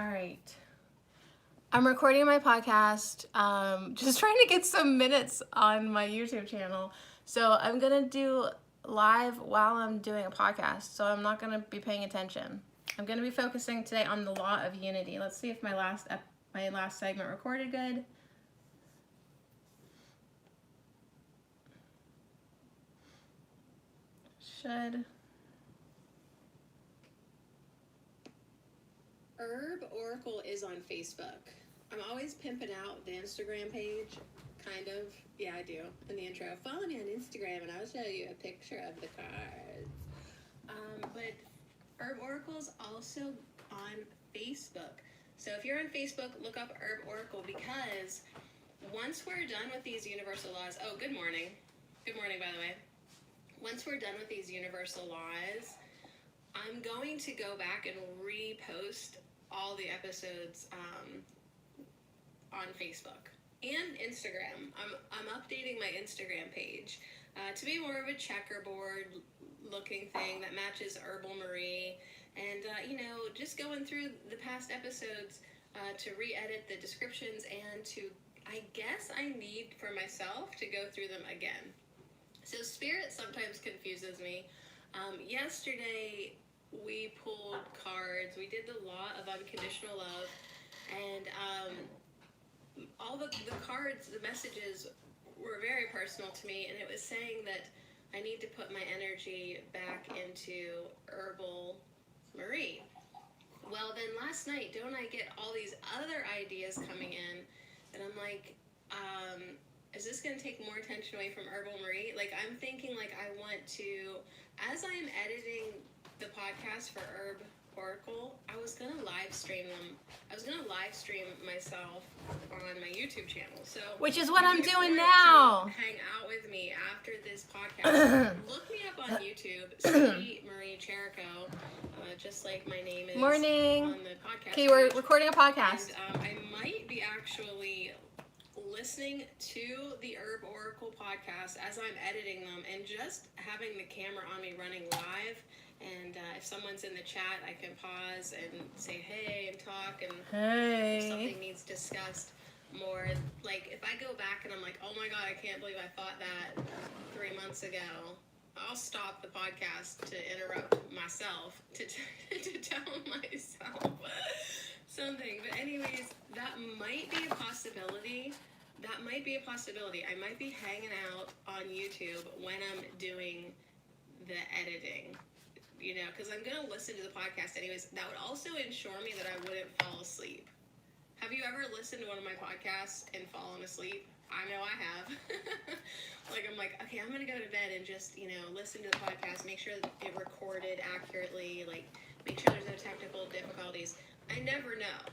All right. I'm recording my podcast, just trying to get some minutes on my YouTube channel. So I'm going to do live while I'm doing a podcast, so I'm not going to be paying attention. I'm going to be focusing today on the law of unity. Let's see if my last segment recorded good. Should. Herb Oracle is on Facebook. I'm always pimping out the Instagram page, kind of. Yeah, I do. In the intro, follow me on Instagram and I'll show you a picture of the cards. But Herb Oracle's also on Facebook. So if you're on Facebook, look up Herb Oracle, because once we're done with these universal laws, oh, good morning. Good morning, by the way. Once we're done with these universal laws, I'm going to go back and repost all the episodes on Facebook and Instagram. I'm updating my Instagram page to be more of a checkerboard looking thing that matches Herbal Marie, and just going through the past episodes to re-edit the descriptions, and to, I guess I need for myself to go through them again. So Spirit sometimes confuses me. Yesterday we pulled cards. We did the law of unconditional love, and all the cards, the messages were very personal to me, and it was saying that I need to put my energy back into Herbal Marie. Well, then last night, don't I get all these other ideas coming in, and I'm like, is this going to take more attention away from Herbal Marie? Like, I'm thinking, like, I want to, as I'm editing the podcast for Herb Oracle, I was going to live stream them. I was going to live stream myself on my YouTube channel. So, which is what I'm doing now. Hang out with me after this podcast. Look me up on YouTube, Sweet Marie Cherico, just like my name is Morning. On the podcast. Okay, we're recording a podcast. And, I might be actually listening to the Herb Oracle podcast as I'm editing them, and just having the camera on me running live. And if someone's in the chat, I can pause and say hey and talk, and if something needs discussed more. Like, if I go back and I'm like, oh my god, I can't believe I thought that 3 months ago, I'll stop the podcast to interrupt myself, to tell myself something. But anyways, that might be a possibility. I might be hanging out on YouTube when I'm doing the editing. Because I'm going to listen to the podcast anyways. That would also ensure me that I wouldn't fall asleep. Have you ever listened to one of my podcasts and fallen asleep? I know I have. Like, I'm like, okay, I'm going to go to bed and just, listen to the podcast, make sure that it recorded accurately, like, make sure there's no technical difficulties. I never know.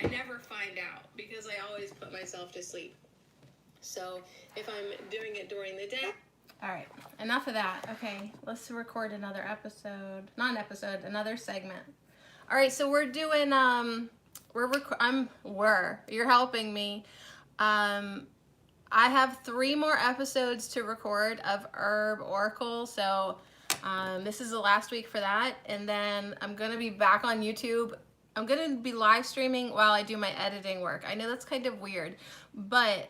I never find out, because I always put myself to sleep. So if I'm doing it during the day... All right, enough of that. Okay, let's record another episode. Not an episode, another segment. All right, so we're doing, you're helping me. I have 3 more episodes to record of Herb Oracle, so this is the last week for that, and then I'm going to be back on YouTube. I'm going to be live streaming while I do my editing work. I know that's kind of weird, but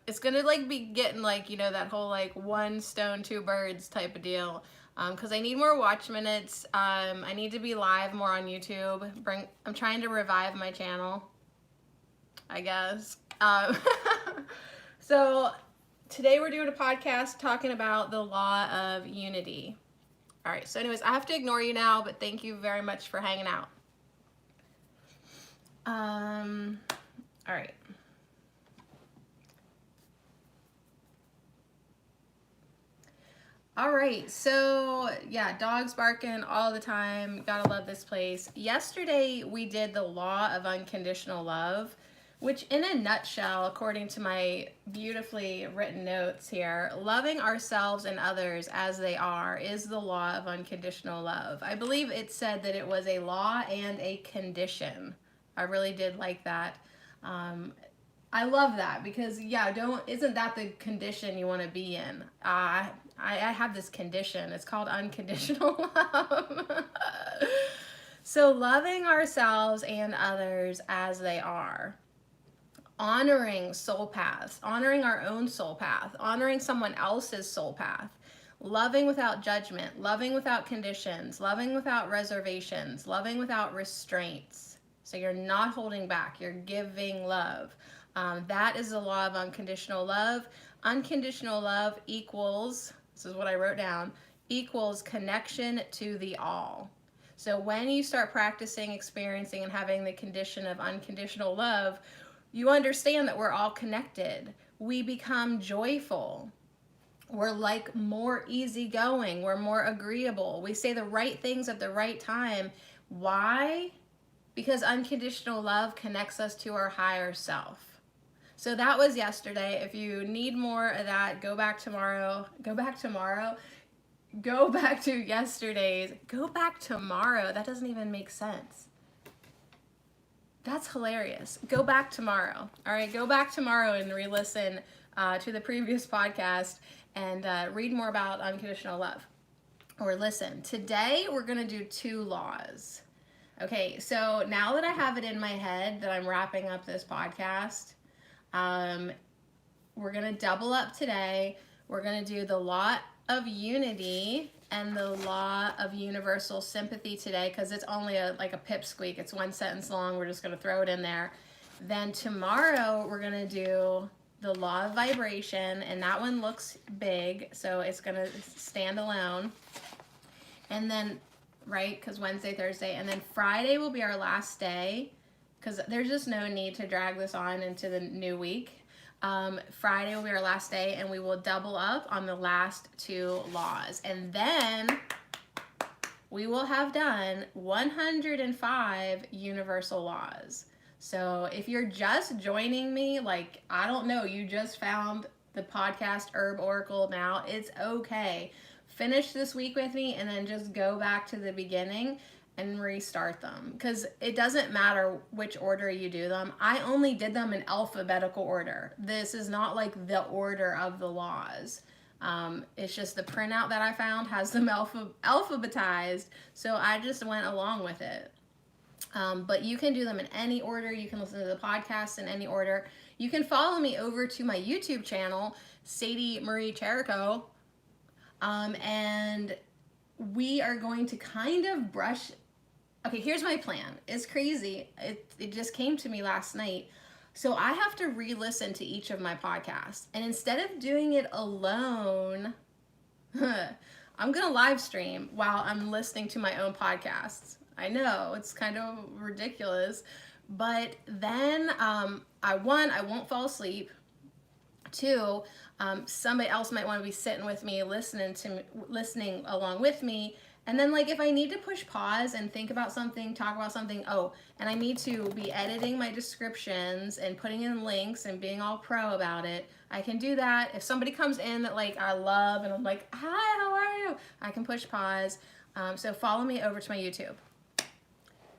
it's going to be getting that whole one stone, 2 birds type of deal, because I need more watch minutes. I need to be live more on YouTube. I'm trying to revive my channel, I guess. So today we're doing a podcast talking about the law of unity. All right, so anyways, I have to ignore you now, but thank you very much for hanging out. All right. All right, so yeah, dogs barking all the time. Gotta love this place. Yesterday we did the law of unconditional love, which in a nutshell, according to my beautifully written notes here, loving ourselves and others as they are is the law of unconditional love. I believe it said that it was a law and a condition. I really did like that. I love that, because isn't that the condition you want to be in? I have this condition. It's called unconditional love. So loving ourselves and others as they are, honoring soul paths, honoring our own soul path, honoring someone else's soul path, loving without judgment, loving without conditions, loving without reservations, loving without restraints. So you're not holding back, you're giving love. That is the law of unconditional love. Unconditional love equals, this is what I wrote down, equals connection to the all. So when you start practicing, experiencing, and having the condition of unconditional love, you understand that we're all connected. We become joyful. We're like more easygoing. We're more agreeable. We say the right things at the right time. Why? Because unconditional love connects us to our higher self. So that was yesterday. If you need more of that, go back tomorrow. Go back tomorrow. Go back to yesterday's. Go back tomorrow. That doesn't even make sense. That's hilarious. Go back tomorrow. All right, go back tomorrow and re-listen to the previous podcast and read more about unconditional love. Or listen. Today, we're going to do 2 laws. Okay, so now that I have it in my head that I'm wrapping up this podcast, we're going to double up today. We're going to do the law of unity and the law of universal sympathy today because it's only like a pipsqueak. It's 1 sentence long. We're just going to throw it in there. Then tomorrow we're going to do the law of vibration, and that one looks big, so it's going to stand alone. And then, right, because Wednesday, Thursday, and then Friday will be our last day because there's just no need to drag this on into the new week. Friday will be our last day, and we will double up on the last 2 laws. And then we will have done 105 universal laws. So if you're just joining me, like, I don't know, you just found the podcast Herb Oracle now, it's okay. Finish this week with me and then just go back to the beginning and restart them, because it doesn't matter which order you do them. I only did them in alphabetical order. This is not like the order of the laws. It's just the printout that I found has them alphabetized, so I just went along with it. But you can do them in any order. You can listen to the podcast in any order. You can follow me over to my YouTube channel, Sadie Marie Cherico, and we are going to kind of brush. Okay, here's my plan. It's crazy. It just came to me last night. So I have to re-listen to each of my podcasts. And instead of doing it alone, I'm going to live stream while I'm listening to my own podcasts. I know, it's kind of ridiculous. But then, I won't fall asleep. 2, somebody else might want to be sitting with me, listening along with me. And then, like, if I need to push pause and think about something, talk about something, and I need to be editing my descriptions and putting in links and being all pro about it, I can do that. If somebody comes in that, like, I love and I'm like, hi, how are you? I can push pause. So follow me over to my YouTube.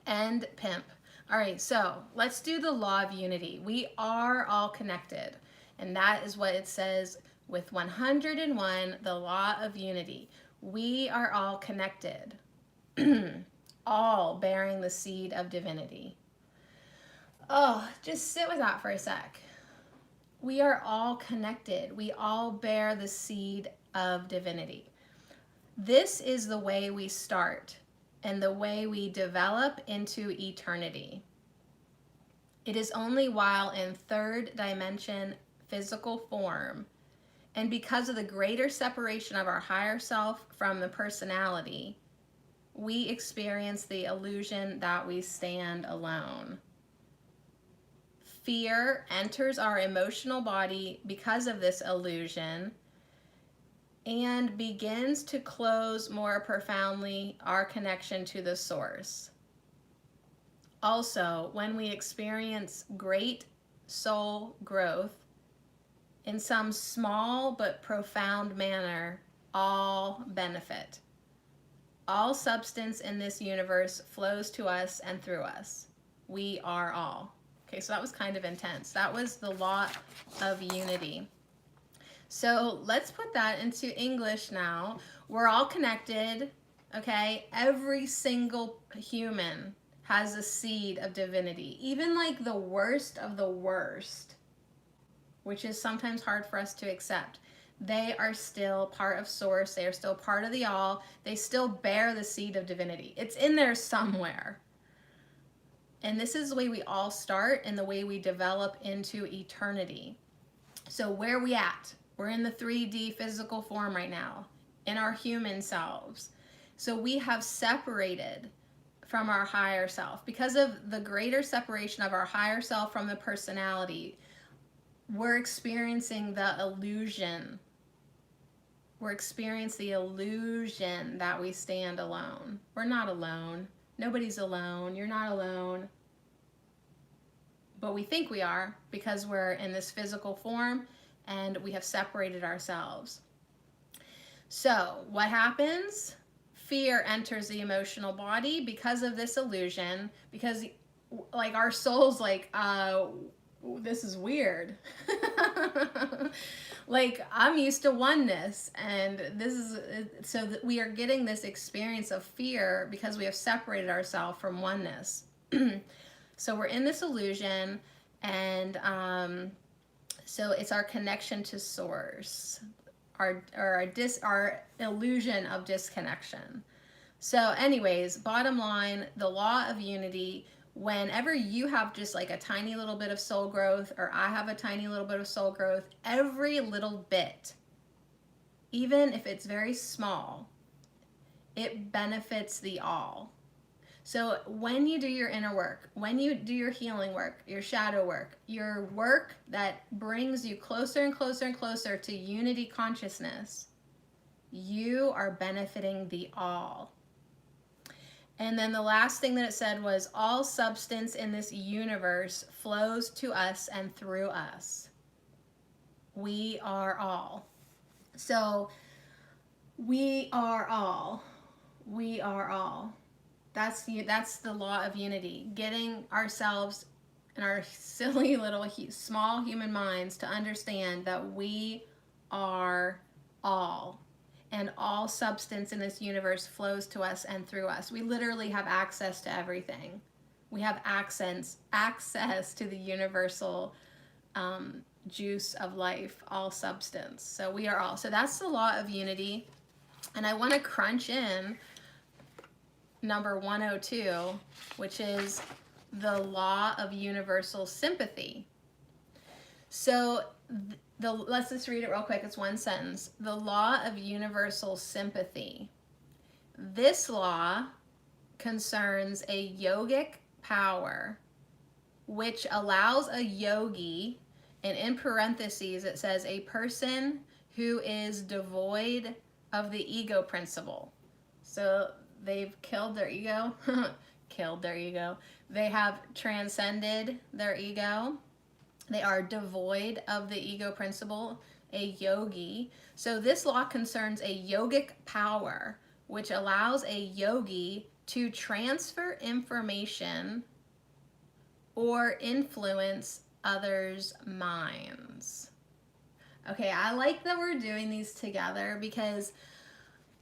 And pimp. All right, so let's do the law of unity. We are all connected. And that is what it says with 101, the law of unity. We are all connected, all bearing the seed of divinity. Oh, just sit with that for a sec. We are all connected. We all bear the seed of divinity. This is the way we start and the way we develop into eternity. It is only while in 3rd dimension physical form, and because of the greater separation of our higher self from the personality, we experience the illusion that we stand alone. Fear enters our emotional body because of this illusion and begins to close more profoundly our connection to the source. Also, when we experience great soul growth, in some small but profound manner, all benefit. All substance in this universe flows to us and through us. We are all. Okay, so that was kind of intense. That was the law of unity. So let's put that into English now. We're all connected. okay? Every single human has a seed of divinity, even like the worst of the worst, which is sometimes hard for us to accept. They are still part of Source. They are still part of the all. They still bear the seed of divinity. It's in there somewhere. And this is the way we all start and the way we develop into eternity. So where are we at? We're in the 3D physical form right now, in our human selves. So we have separated from our higher self. Because of the greater separation of our higher self from the personality, we're experiencing the illusion. We're experiencing the illusion that we stand alone. We're not alone. Nobody's alone. You're not alone. But we think we are because we're in this physical form and we have separated ourselves. So what happens? Fear enters the emotional body because of this illusion, because like our soul's like, this is weird. Like, I'm used to oneness, and this is, so that we are getting this experience of fear because we have separated ourselves from oneness. So we're in this illusion, and so it's our connection to Source, our illusion of disconnection. So anyways, bottom line, the law of unity, whenever you have just like a tiny little bit of soul growth, or I have a tiny little bit of soul growth, every little bit, even if it's very small, it benefits the all. So when you do your inner work, when you do your healing work, your shadow work, your work that brings you closer and closer and closer to unity consciousness, you are benefiting the all. And then the last thing that it said was, all substance in this universe flows to us and through us. We are all. So we are all. We are all. That's the law of unity. Getting ourselves and our silly little small human minds to understand that we are all. And all substance in this universe flows to us and through us. We literally have access to everything. We have access to the universal juice of life, all substance. So we are all. So that's the law of unity. And I want to crunch in number 102, which is the law of universal sympathy. So let's just read it real quick. It's one sentence. The law of universal sympathy. This law concerns a yogic power which allows a yogi, and in parentheses it says a person who is devoid of the ego principle. So they've killed their ego. Killed their ego. They have transcended their ego. They are devoid of the ego principle, a yogi. So this law concerns a yogic power which allows a yogi to transfer information or influence others' minds. Okay, I like that we're doing these together because,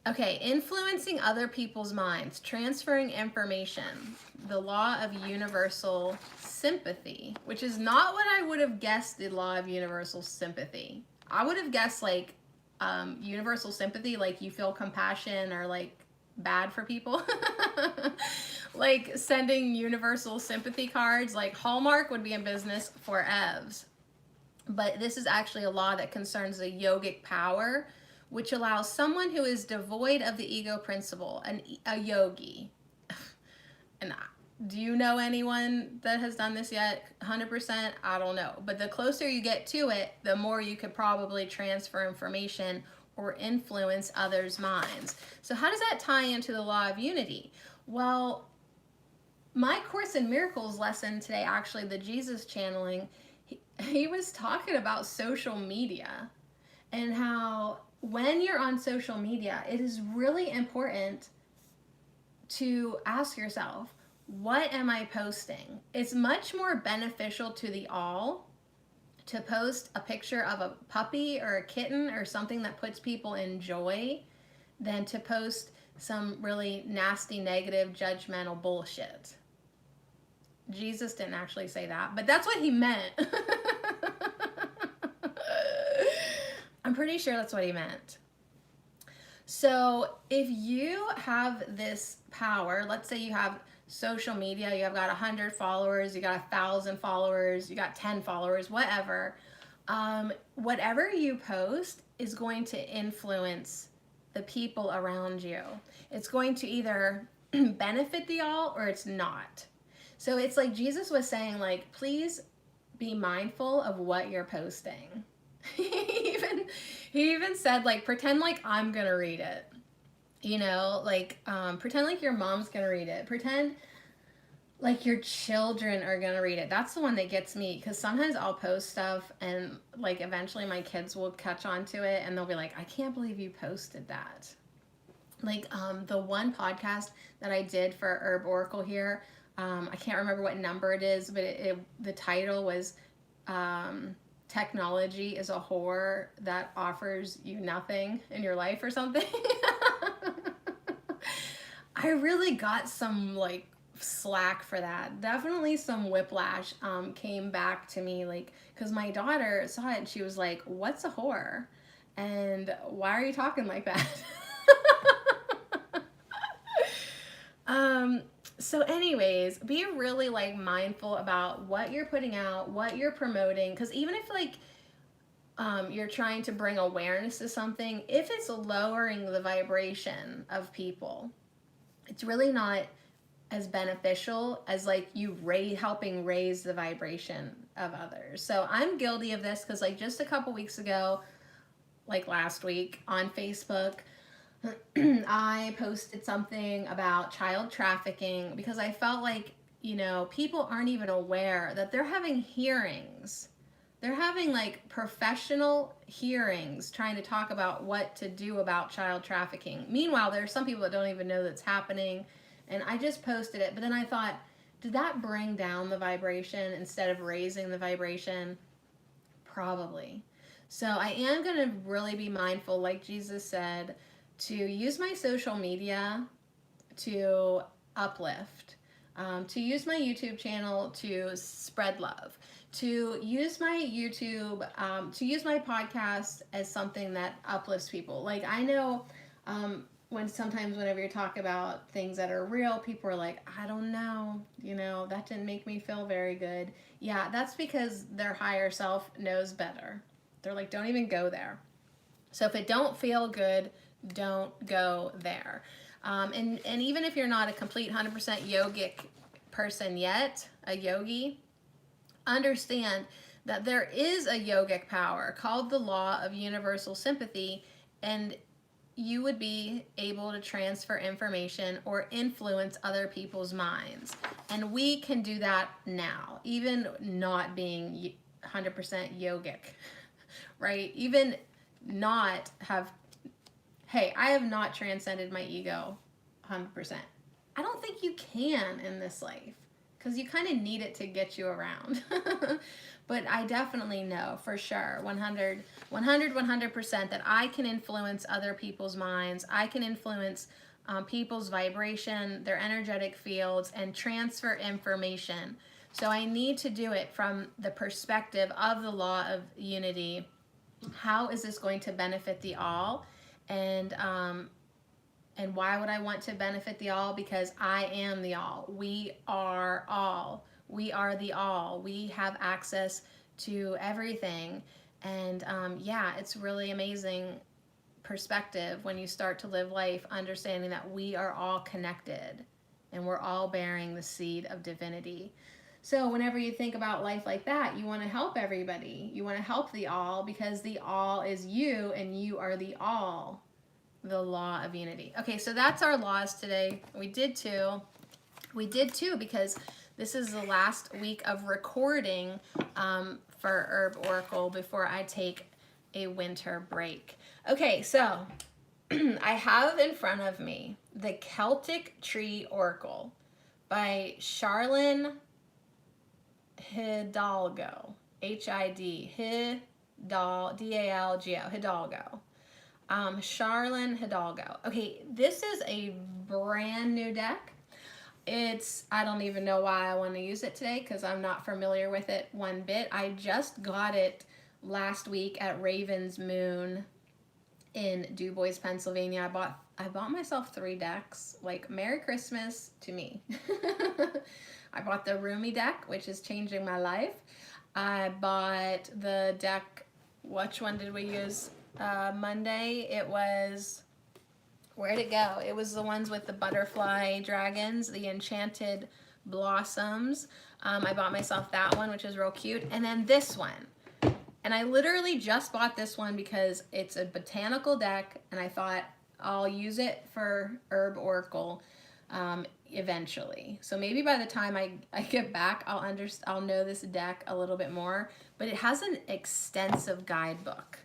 okay, influencing other people's minds, transferring information, the law of universal sympathy, which is not what I would have guessed the law of universal sympathy. I would have guessed like universal sympathy, like you feel compassion or like bad for people. Like sending universal sympathy cards, like Hallmark would be in business for EVs. But this is actually a law that concerns the yogic power, which allows someone who is devoid of the ego principle, a yogi. And do you know anyone that has done this yet? 100%? I don't know. But the closer you get to it, the more you could probably transfer information or influence others' minds. So how does that tie into the law of unity? Well, my Course in Miracles lesson today, actually, the Jesus channeling, he was talking about social media and how when you're on social media, it is really important to ask yourself, what am I posting? It's much more beneficial to the all to post a picture of a puppy or a kitten or something that puts people in joy than to post some really nasty, negative, judgmental bullshit. Jesus didn't actually say that, but that's what he meant. I'm pretty sure that's what he meant. So if you have this power, let's say you have social media, you have got 100 followers, you got 1,000 followers, you got 10 followers, whatever. Whatever you post is going to influence the people around you. It's going to either benefit the all or it's not. So it's like Jesus was saying, like, please be mindful of what you're posting. he even said, like, pretend like I'm gonna read it. You know, like, pretend like your mom's gonna read it. Pretend like your children are gonna read it. That's the one that gets me, because sometimes I'll post stuff and like eventually my kids will catch on to it and they'll be like, I can't believe you posted that. Like the one podcast that I did for Herb Oracle here, I can't remember what number it is, but the title was technology is a whore that offers you nothing in your life or something. I really got some like slack for that. Definitely some whiplash came back to me, like, because my daughter saw it and she was like, what's a whore? And why are you talking like that? So anyways, be really like mindful about what you're putting out, what you're promoting, because even if like you're trying to bring awareness to something, if it's lowering the vibration of people, it's really not as beneficial as like you helping raise the vibration of others. So I'm guilty of this because like just a couple weeks ago, like last week on Facebook, I posted something about child trafficking because I felt like, you know, people aren't even aware that they're having hearings. They're having like professional hearings trying to talk about what to do about child trafficking. Meanwhile, there are some people that don't even know that's happening. And I just posted it. But then I thought, did that bring down the vibration instead of raising the vibration? Probably. So I am going to really be mindful, like Jesus said, to use my social media to uplift, to use my YouTube channel to spread love, to use my YouTube, to use my podcast as something that uplifts people. Like I know when sometimes whenever you talk about things that are real, people are like, I don't know, you know, that didn't make me feel very good. Yeah, that's because their higher self knows better. They're like, don't even go there. So if it don't feel good, don't go there. And even if you're not a complete 100% yogic person yet, a yogi, understand that there is a yogic power called the law of universal sympathy, and you would be able to transfer information or influence other people's minds. And we can do that now, even not being 100% yogic, right? Even not have, hey, I have not transcended my ego 100%. I don't think you can in this life because you kind of need it to get you around. But I definitely know for sure 100% that I can influence other people's minds. I can influence people's vibration, their energetic fields, and transfer information. So I need to do it from the perspective of the law of unity. How is this going to benefit the all? And why would I want to benefit the all? Because I am the all. We are all. We are the all. We have access to everything. And yeah, it's really amazing perspective when you start to live life understanding that we are all connected and we're all bearing the seed of divinity. So whenever you think about life like that, you want to help everybody. You want to help the all because the all is you and you are the all. The law of unity. Okay, so that's our laws today. We did two because this is the last week of recording for Herb Oracle before I take a winter break. Okay, so I have in front of me the Celtic Tree Oracle by Charlene Hidalgo, Hid, D-A-L-G-O, Hidalgo. Charlene Hidalgo. Okay, this is a brand new deck. I don't even know why I want to use it today because I'm not familiar with it one bit. I just got it last week at Raven's Moon in DuBois, Pennsylvania. I bought myself 3 decks. Like, Merry Christmas to me. I bought the Rumi deck, which is changing my life. I bought the deck, which one did we use Monday? It was, where'd it go? It was the ones with the butterfly dragons, the Enchanted Blossoms. I bought myself that one, which is real cute. And then this one. And I literally just bought this one because it's a botanical deck, and I thought I'll use it for Herb Oracle eventually. So maybe by the time I get back, I'll know this deck a little bit more. But it has an extensive guidebook,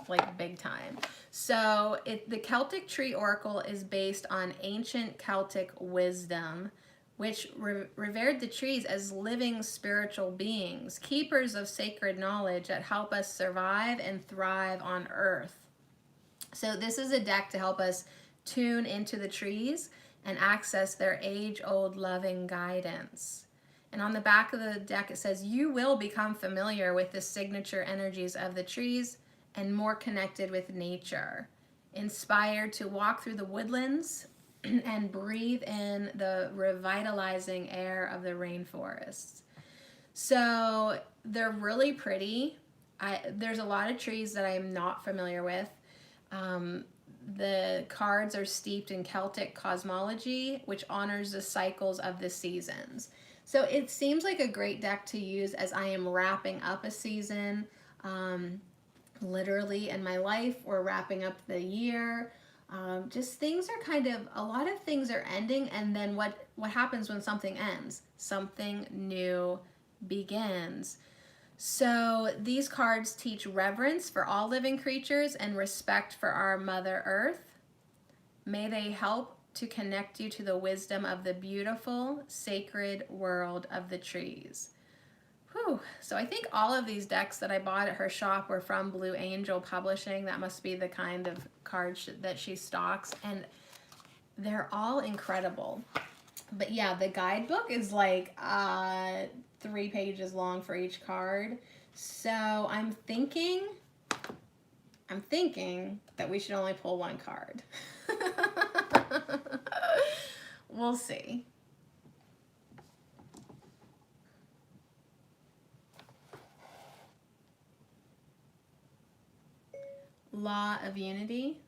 like big time. So the Celtic Tree Oracle is based on ancient Celtic wisdom, which revered the trees as living spiritual beings, keepers of sacred knowledge that help us survive and thrive on Earth. So this is a deck to help us tune into the trees and access their age-old loving guidance. And on the back of the deck it says, you will become familiar with the signature energies of the trees and more connected with nature, inspired to walk through the woodlands and breathe in the revitalizing air of the rainforests. So they're really pretty. There's a lot of trees that I'm not familiar with. The cards are steeped in Celtic cosmology, which honors the cycles of the seasons. So it seems like a great deck to use as I am wrapping up a season. Literally in my life, we're wrapping up the year. Just things are a lot of things are ending, and then what happens when something ends? Something new begins. So these cards teach reverence for all living creatures and respect for our Mother Earth. May they help to connect you to the wisdom of the beautiful, sacred world of the trees. Whew. So I think all of these decks that I bought at her shop were from Blue Angel Publishing. That must be the kind of cards that she stocks, and they're all incredible. But yeah, the guidebook is like 3 pages long for each card. So I'm thinking that we should only pull 1 card. We'll see. Law of Unity.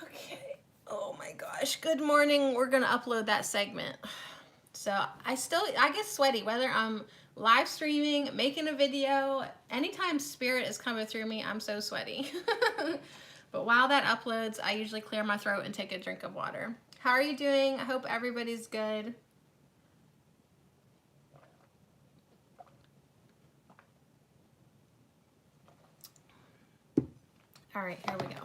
Okay. Oh my gosh. Good morning. We're going to upload that segment. So I get sweaty, whether I'm live streaming, making a video, anytime spirit is coming through me, I'm so sweaty. But while that uploads, I usually clear my throat and take a drink of water. How are you doing? I hope everybody's good. All right, here we go.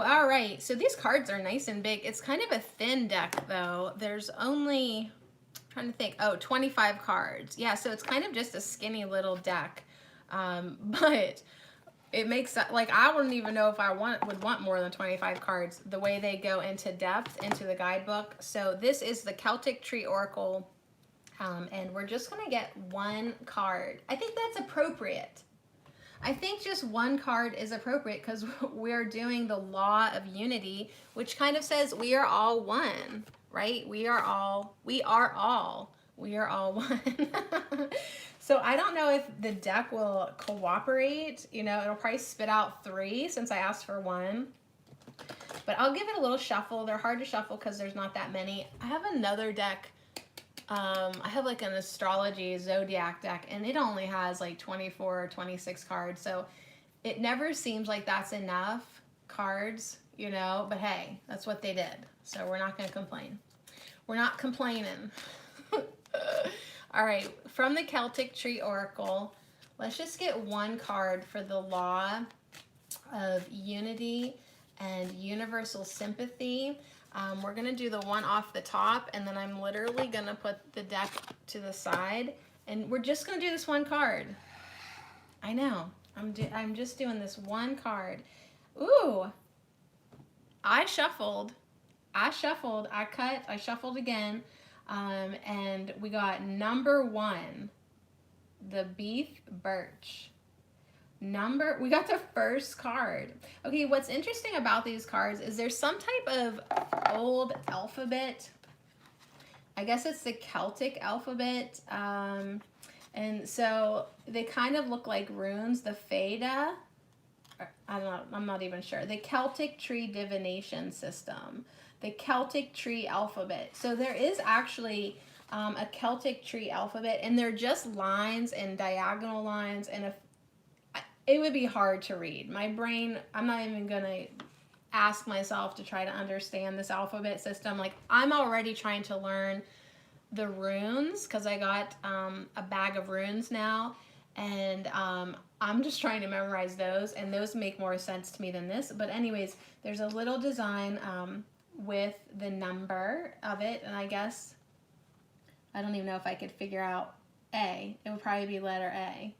All right, so these cards are nice and big. It's kind of a thin deck though. There's only, I'm trying to think, 25 cards. Yeah, so it's kind of just a skinny little deck. But it makes, like, I wouldn't even know if I would want more than 25 cards, the way they go into depth into the guidebook. So this is the Celtic Tree Oracle, and we're just gonna get 1 card. I think that's appropriate. I think just 1 card is appropriate because we're doing the Law of Unity, which kind of says we are all one, right? We are all one. So I don't know if the deck will cooperate. You know, it'll probably spit out 3 since I asked for 1. But I'll give it a little shuffle. They're hard to shuffle because there's not that many. I have another deck. I have like an astrology zodiac deck, and it only has like 24 or 26 cards. So it never seems like that's enough cards, you know, but hey, that's what they did. So we're not going to complain. We're not complaining. All right, from the Celtic Tree Oracle, let's just get one card for the Law of Unity and Universal Sympathy. We're going to do the one off the top, and then I'm literally going to put the deck to the side, and we're just going to do this one card. I know. I'm just doing this one card. Ooh. I shuffled, I cut, I shuffled again, and we got number 1, the Beef Birch. We got the first card. Okay, what's interesting about these cards is there's some type of old alphabet. I guess it's the Celtic alphabet, and so they kind of look like runes. The Feda, I don't know, I'm not even sure. The Celtic Tree Divination System, the Celtic Tree Alphabet. So there is actually a Celtic Tree Alphabet, and they're just lines and diagonal lines, and it would be hard to read. My brain, I'm not even gonna ask myself to try to understand this alphabet system. Like, I'm already trying to learn the runes because I got a bag of runes now, and I'm just trying to memorize those, and those make more sense to me than this. But anyways, there's a little design with the number of it, and I guess, I don't even know if I could figure out A. It would probably be letter A,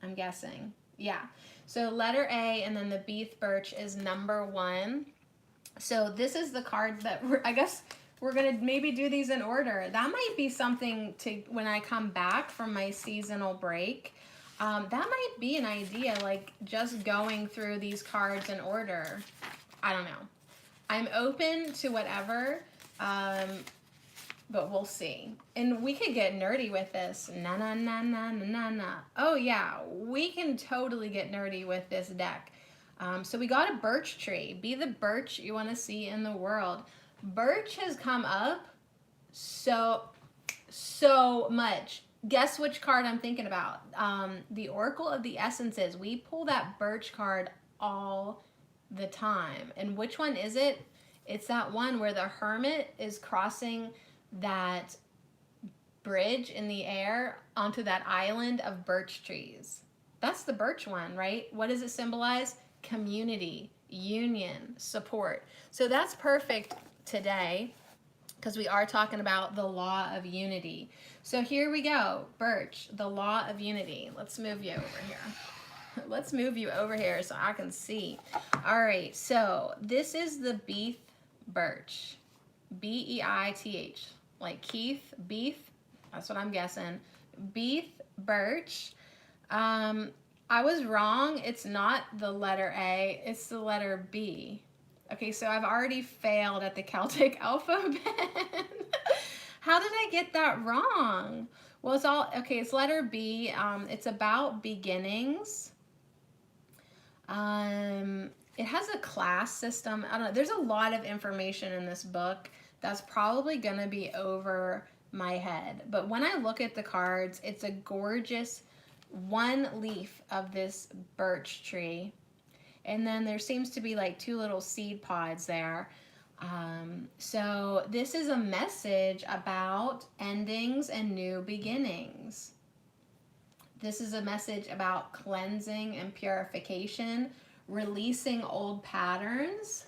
I'm guessing. Yeah, so letter A, and then the Beef Birch is number 1. So this is the card that I guess we're gonna maybe do these in order. That might be something to, when I come back from my seasonal break, that might be an idea, like just going through these cards in order. I don't know. I'm open to whatever, but we'll see. And we could get nerdy with this. Na na na na na na na. Oh yeah, we can totally get nerdy with this deck. So we got a birch tree. Be the birch you want to see in the world. Birch has come up so much. Guess which card I'm thinking about? The Oracle of the Essences. We pull that birch card all the time. And which one is it? It's that one where the hermit is crossing that bridge in the air onto that island of birch trees. That's the birch one, right? What does it symbolize? Community, union, support. So that's perfect today because we are talking about the Law of Unity. So here we go, birch, the Law of Unity. Let's move you over here. Let's move you over here so I can see. All right, so this is the Beef Birch. B-E-I-T-H, like Keith, beef, that's what I'm guessing. Beef Birch. I was wrong. It's not the letter A, it's the letter B. Okay, so I've already failed at the Celtic alphabet. How did I get that wrong? Well, it's all, okay, it's letter B. It's about beginnings. It has a class system. I don't know. There's a lot of information in this book that's probably going to be over my head. But when I look at the cards, it's a gorgeous one leaf of this birch tree. And then there seems to be like 2 little seed pods there. So this is a message about endings and new beginnings. This is a message about cleansing and purification, releasing old patterns,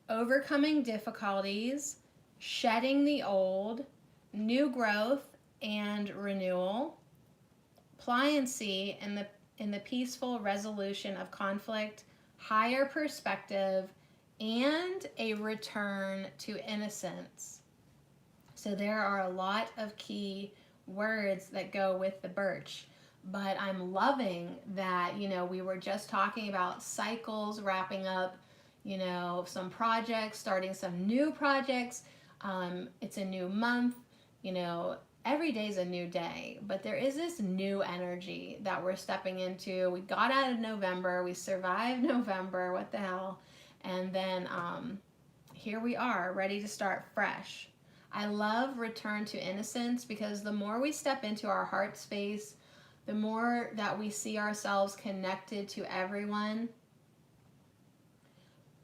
overcoming difficulties, shedding the old, new growth and renewal, pliancy in the peaceful resolution of conflict, higher perspective, and a return to innocence. So there are a lot of key words that go with the birch, but I'm loving that, you know, we were just talking about cycles, wrapping up, you know, some projects, starting some new projects. It's a new month, you know, every day is a new day, but there is this new energy that we're stepping into. We got out of November, we survived November, what the hell, and then here we are, ready to start fresh. I love return to innocence because the more we step into our heart space, the more that we see ourselves connected to everyone,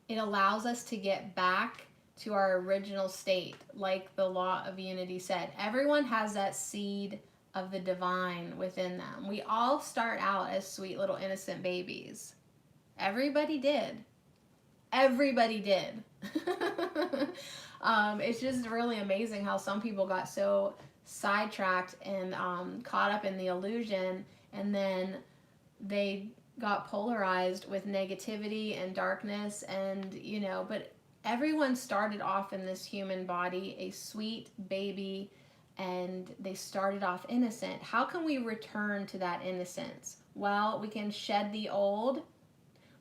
it allows us to get back to our original state, like the law of unity said. Everyone has that seed of the divine within them. We all start out as sweet little innocent babies. Everybody did. Everybody did. It's just really amazing how some people got so sidetracked and caught up in the illusion, and then they got polarized with negativity and darkness, and but everyone started off in this human body, a sweet baby, and they started off innocent. How can we return to that innocence? Well, we can shed the old,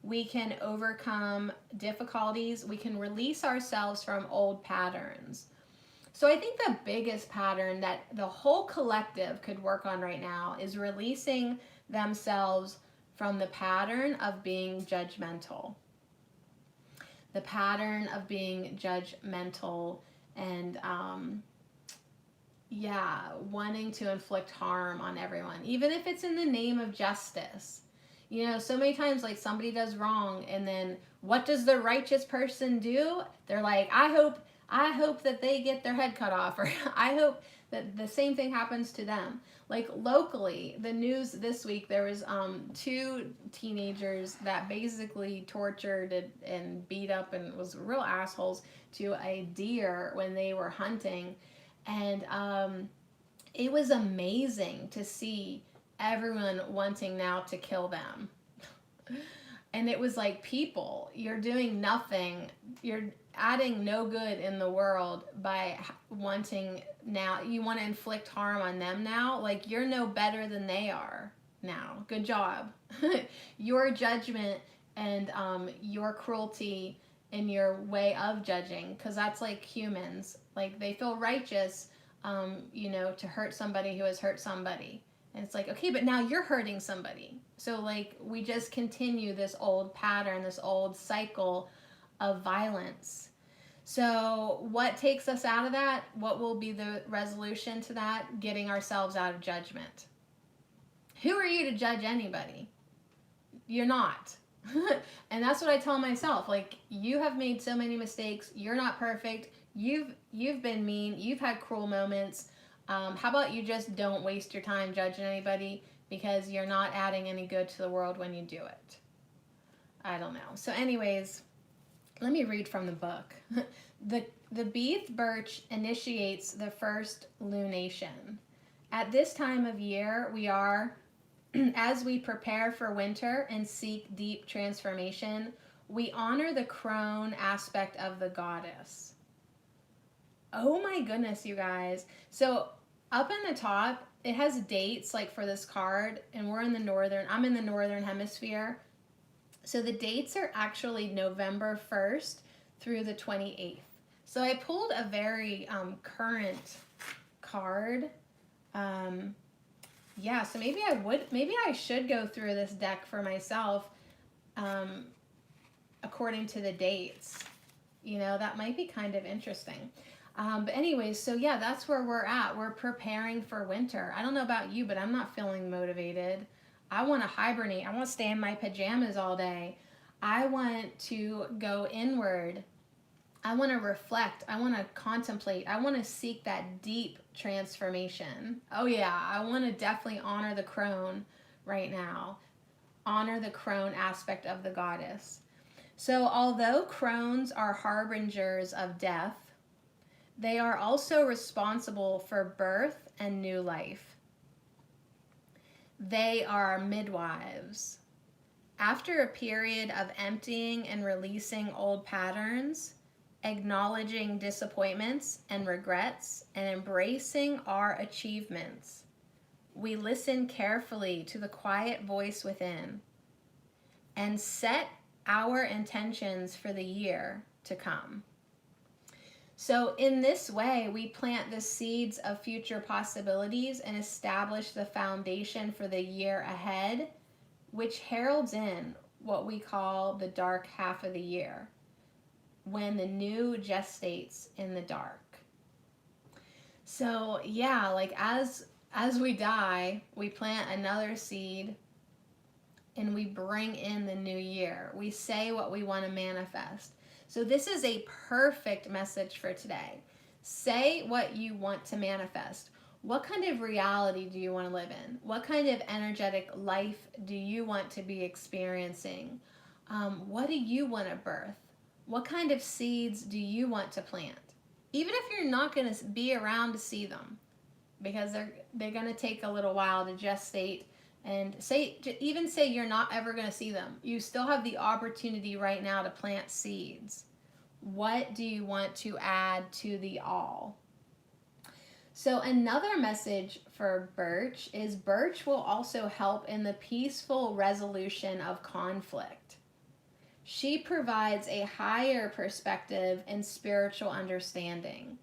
we can overcome difficulties, we can release ourselves from old patterns. So I think the biggest pattern that the whole collective could work on right now is releasing themselves from the pattern of being judgmental. The pattern of being judgmental and wanting to inflict harm on everyone, even if it's in the name of justice. So many times, like, somebody does wrong, and then what does the righteous person do? They're like, I hope that they get their head cut off, or I hope that the same thing happens to them. Like, locally, the news this week, there was 2 teenagers that basically tortured and beat up and was real assholes to a deer when they were hunting. And it was amazing to see everyone wanting now to kill them. And it was like, people, you're doing nothing. You're adding no good in the world by wanting now. You want to inflict harm on them now? Like, you're no better than they are now. Good job. Your judgment and your cruelty and your way of judging, because that's like humans. Like, they feel righteous, to hurt somebody who has hurt somebody. And it's like, okay, but now you're hurting somebody. So, like, we just continue this old pattern, this old cycle of violence. So what takes us out of that? What will be the resolution to that? Getting ourselves out of judgment. Who are you to judge anybody? You're not. And that's what I tell myself. Like, you have made so many mistakes. You're not perfect. You've been mean. You've had cruel moments. How about you just don't waste your time judging anybody, because you're not adding any good to the world when you do it. I don't know. So anyways, let me read from the book. The Beith birch initiates the first lunation. At this time of year, we are, as we prepare for winter and seek deep transformation, we honor the crone aspect of the goddess. Oh my goodness, you guys. So up in the top, it has dates, like, for this card, and I'm in the northern hemisphere. So the dates are actually November 1st through the 28th. So I pulled a very current card. So maybe I should go through this deck for myself according to the dates. That might be kind of interesting. But anyways, so yeah, that's where we're at. We're preparing for winter. I don't know about you, but I'm not feeling motivated. I want to hibernate. I want to stay in my pajamas all day. I want to go inward. I want to reflect. I want to contemplate. I want to seek that deep transformation. Oh yeah, I want to definitely honor the crone right now. Honor the crone aspect of the goddess. So although crones are harbingers of death, they are also responsible for birth and new life. They are midwives. After a period of emptying and releasing old patterns, acknowledging disappointments and regrets, and embracing our achievements, we listen carefully to the quiet voice within and set our intentions for the year to come. So in this way, we plant the seeds of future possibilities and establish the foundation for the year ahead, which heralds in what we call the dark half of the year, when the new gestates in the dark. So yeah, like, as as we die, we plant another seed and we bring in the new year. We say what we want to manifest. So this is a perfect message for today. Say what you want to manifest. What kind of reality do you want to live in? What kind of energetic life do you want to be experiencing? What do you want to birth? What kind of seeds do you want to plant? Even if you're not going to be around to see them, because they're going to take a little while to gestate, and even say you're not ever going to see them, you still have the opportunity right now to plant seeds. What do you want to add to the all? So another message for Birch is Birch will also help in the peaceful resolution of conflict. She provides a higher perspective and spiritual understanding.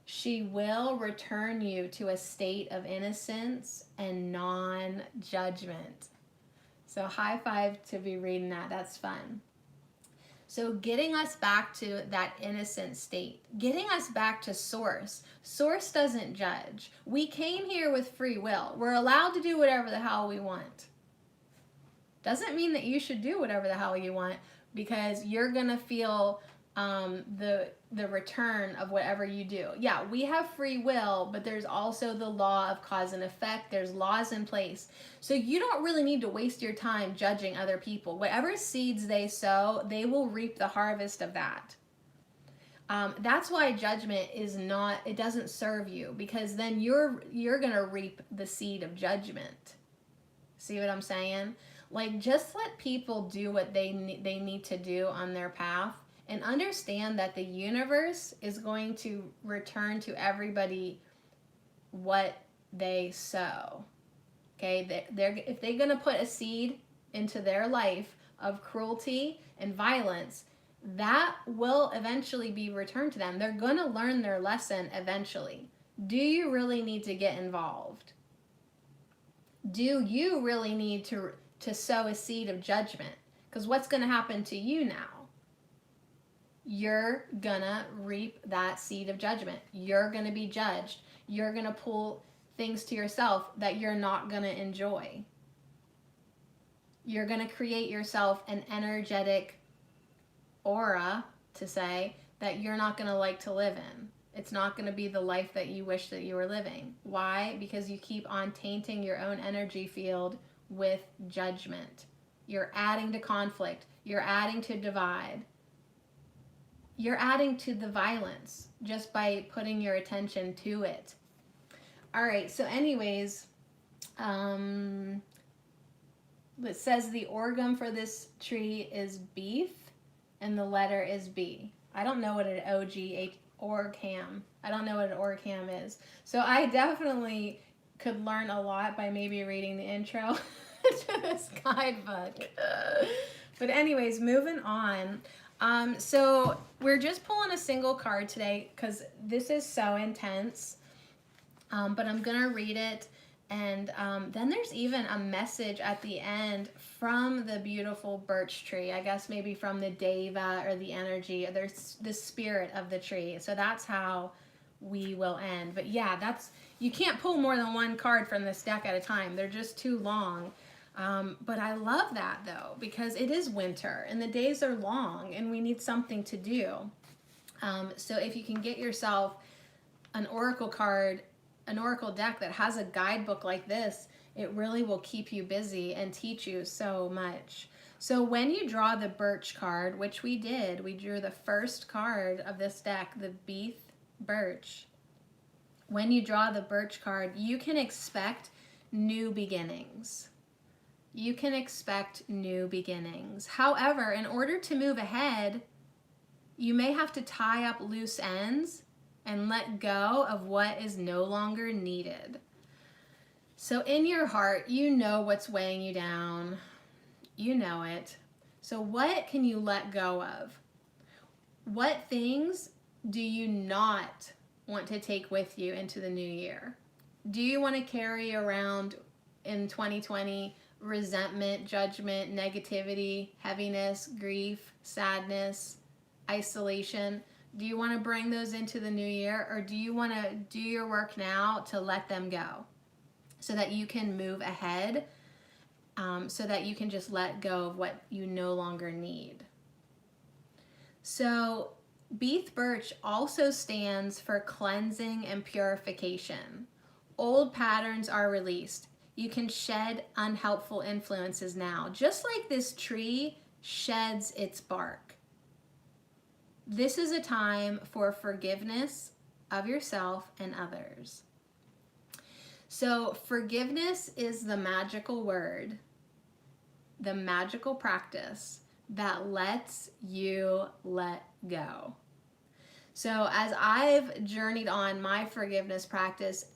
She will return you to a state of innocence and non-judgment. So high five to be reading that. That's fun. So getting us back to that innocent state, getting us back to source. Source doesn't judge. We came here with free will. We're allowed to do whatever the hell we want. Doesn't mean that you should do whatever the hell you want, because you're going to feel the return of whatever you do. Yeah, we have free will, but there's also the law of cause and effect. There's laws in place. So you don't really need to waste your time judging other people. Whatever seeds they sow, they will reap the harvest of that. That's why judgment it doesn't serve you, because then you're going to reap the seed of judgment. See what I'm saying? Like, just let people do what they need to do on their path, and understand that the universe is going to return to everybody what they sow. Okay, if they're going to put a seed into their life of cruelty and violence, that will eventually be returned to them. They're going to learn their lesson eventually. Do you really need to get involved? Do you really need to sow a seed of judgment? Because what's going to happen to you now? You're gonna reap that seed of judgment. You're gonna be judged. You're gonna pull things to yourself that you're not gonna enjoy. You're gonna create yourself an energetic aura, to say, that you're not gonna like to live in. It's not gonna be the life that you wish that you were living. Why? Because you keep on tainting your own energy field with judgment. You're adding to conflict. You're adding to divide. You're adding to the violence just by putting your attention to it. All right, so anyways, it says the orgum for this tree is beef, and the letter is B. I don't know what an orgam. I don't know what an orgam is. So I definitely could learn a lot by maybe reading the intro to this guidebook. But anyways, moving on. So we're just pulling a single card today because this is so intense, but I'm going to read it, and then there's even a message at the end from the beautiful birch tree, I guess maybe from the deva or the energy, there's the spirit of the tree. So that's how we will end. But yeah, you can't pull more than one card from this deck at a time. They're just too long. But I love that though, because it is winter and the days are long and we need something to do. So if you can get yourself an oracle card, an oracle deck that has a guidebook like this, it really will keep you busy and teach you so much. So when you draw the birch card, which we did, we drew the first card of this deck, the Beef Birch. When you draw the birch card, you can expect new beginnings. You can expect new beginnings. However, in order to move ahead, you may have to tie up loose ends and let go of what is no longer needed. So in your heart, you know what's weighing you down. You know it. So what can you let go of? What things do you not want to take with you into the new year? Do you want to carry around in 2020 resentment, judgment, negativity, heaviness, grief, sadness, isolation? Do you want to bring those into the new year, or do you want to do your work now to let them go? so that you can move ahead, so that you can just let go of what you no longer need. So Beeth Birch also stands for cleansing and purification. Old patterns are released. You can shed unhelpful influences now, just like this tree sheds its bark. This is a time for forgiveness of yourself and others. So forgiveness is the magical word, the magical practice that lets you let go. So as I've journeyed on my forgiveness practice,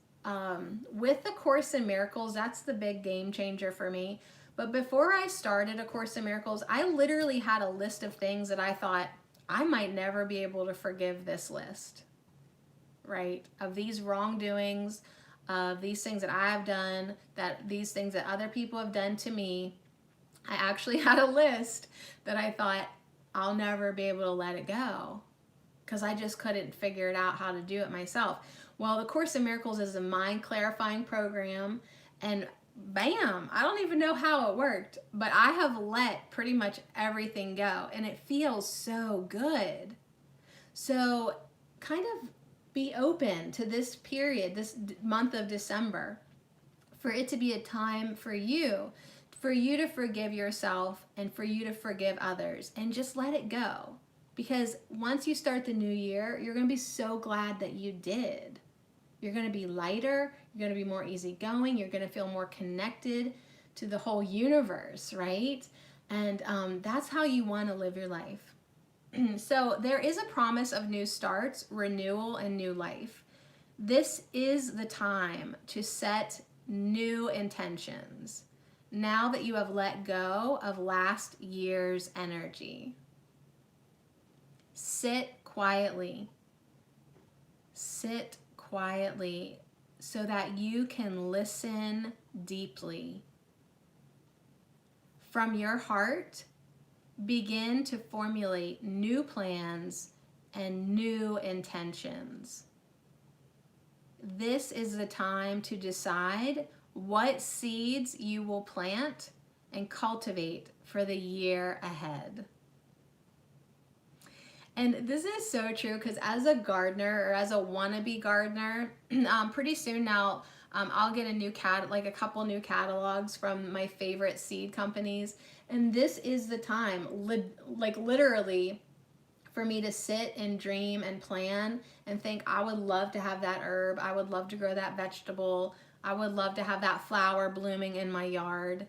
with the Course in Miracles, that's the big game changer for me. But before I started A Course in Miracles, I literally had a list of things that I thought I might never be able to forgive this list, right? Of these wrongdoings, of these things that I have done, that these things that other people have done to me. I actually had a list that I thought I'll never be able to let it go because I just couldn't figure it out how to do it myself. Well, the Course in Miracles is a mind clarifying program, and bam, I don't even know how it worked, but I have let pretty much everything go, and it feels so good. So kind of be open to this period, this month of December, for it to be a time for you to forgive yourself and for you to forgive others, and just let it go. Because once you start the new year, you're going to be so glad that you did. You're going to be lighter, you're going to be more easygoing, you're going to feel more connected to the whole universe, right? And that's how you want to live your life. So there is a promise of new starts, renewal, and new life. This is the time to set new intentions now that you have let go of last year's energy. Sit quietly. Sit quietly so that you can listen deeply. From your heart, begin to formulate new plans and new intentions. This is the time to decide what seeds you will plant and cultivate for the year ahead. And this is so true because as a gardener or as a wannabe gardener, pretty soon now I'll get a couple new catalogs from my favorite seed companies. And this is the time, literally, for me to sit and dream and plan and think, I would love to have that herb. I would love to grow that vegetable. I would love to have that flower blooming in my yard,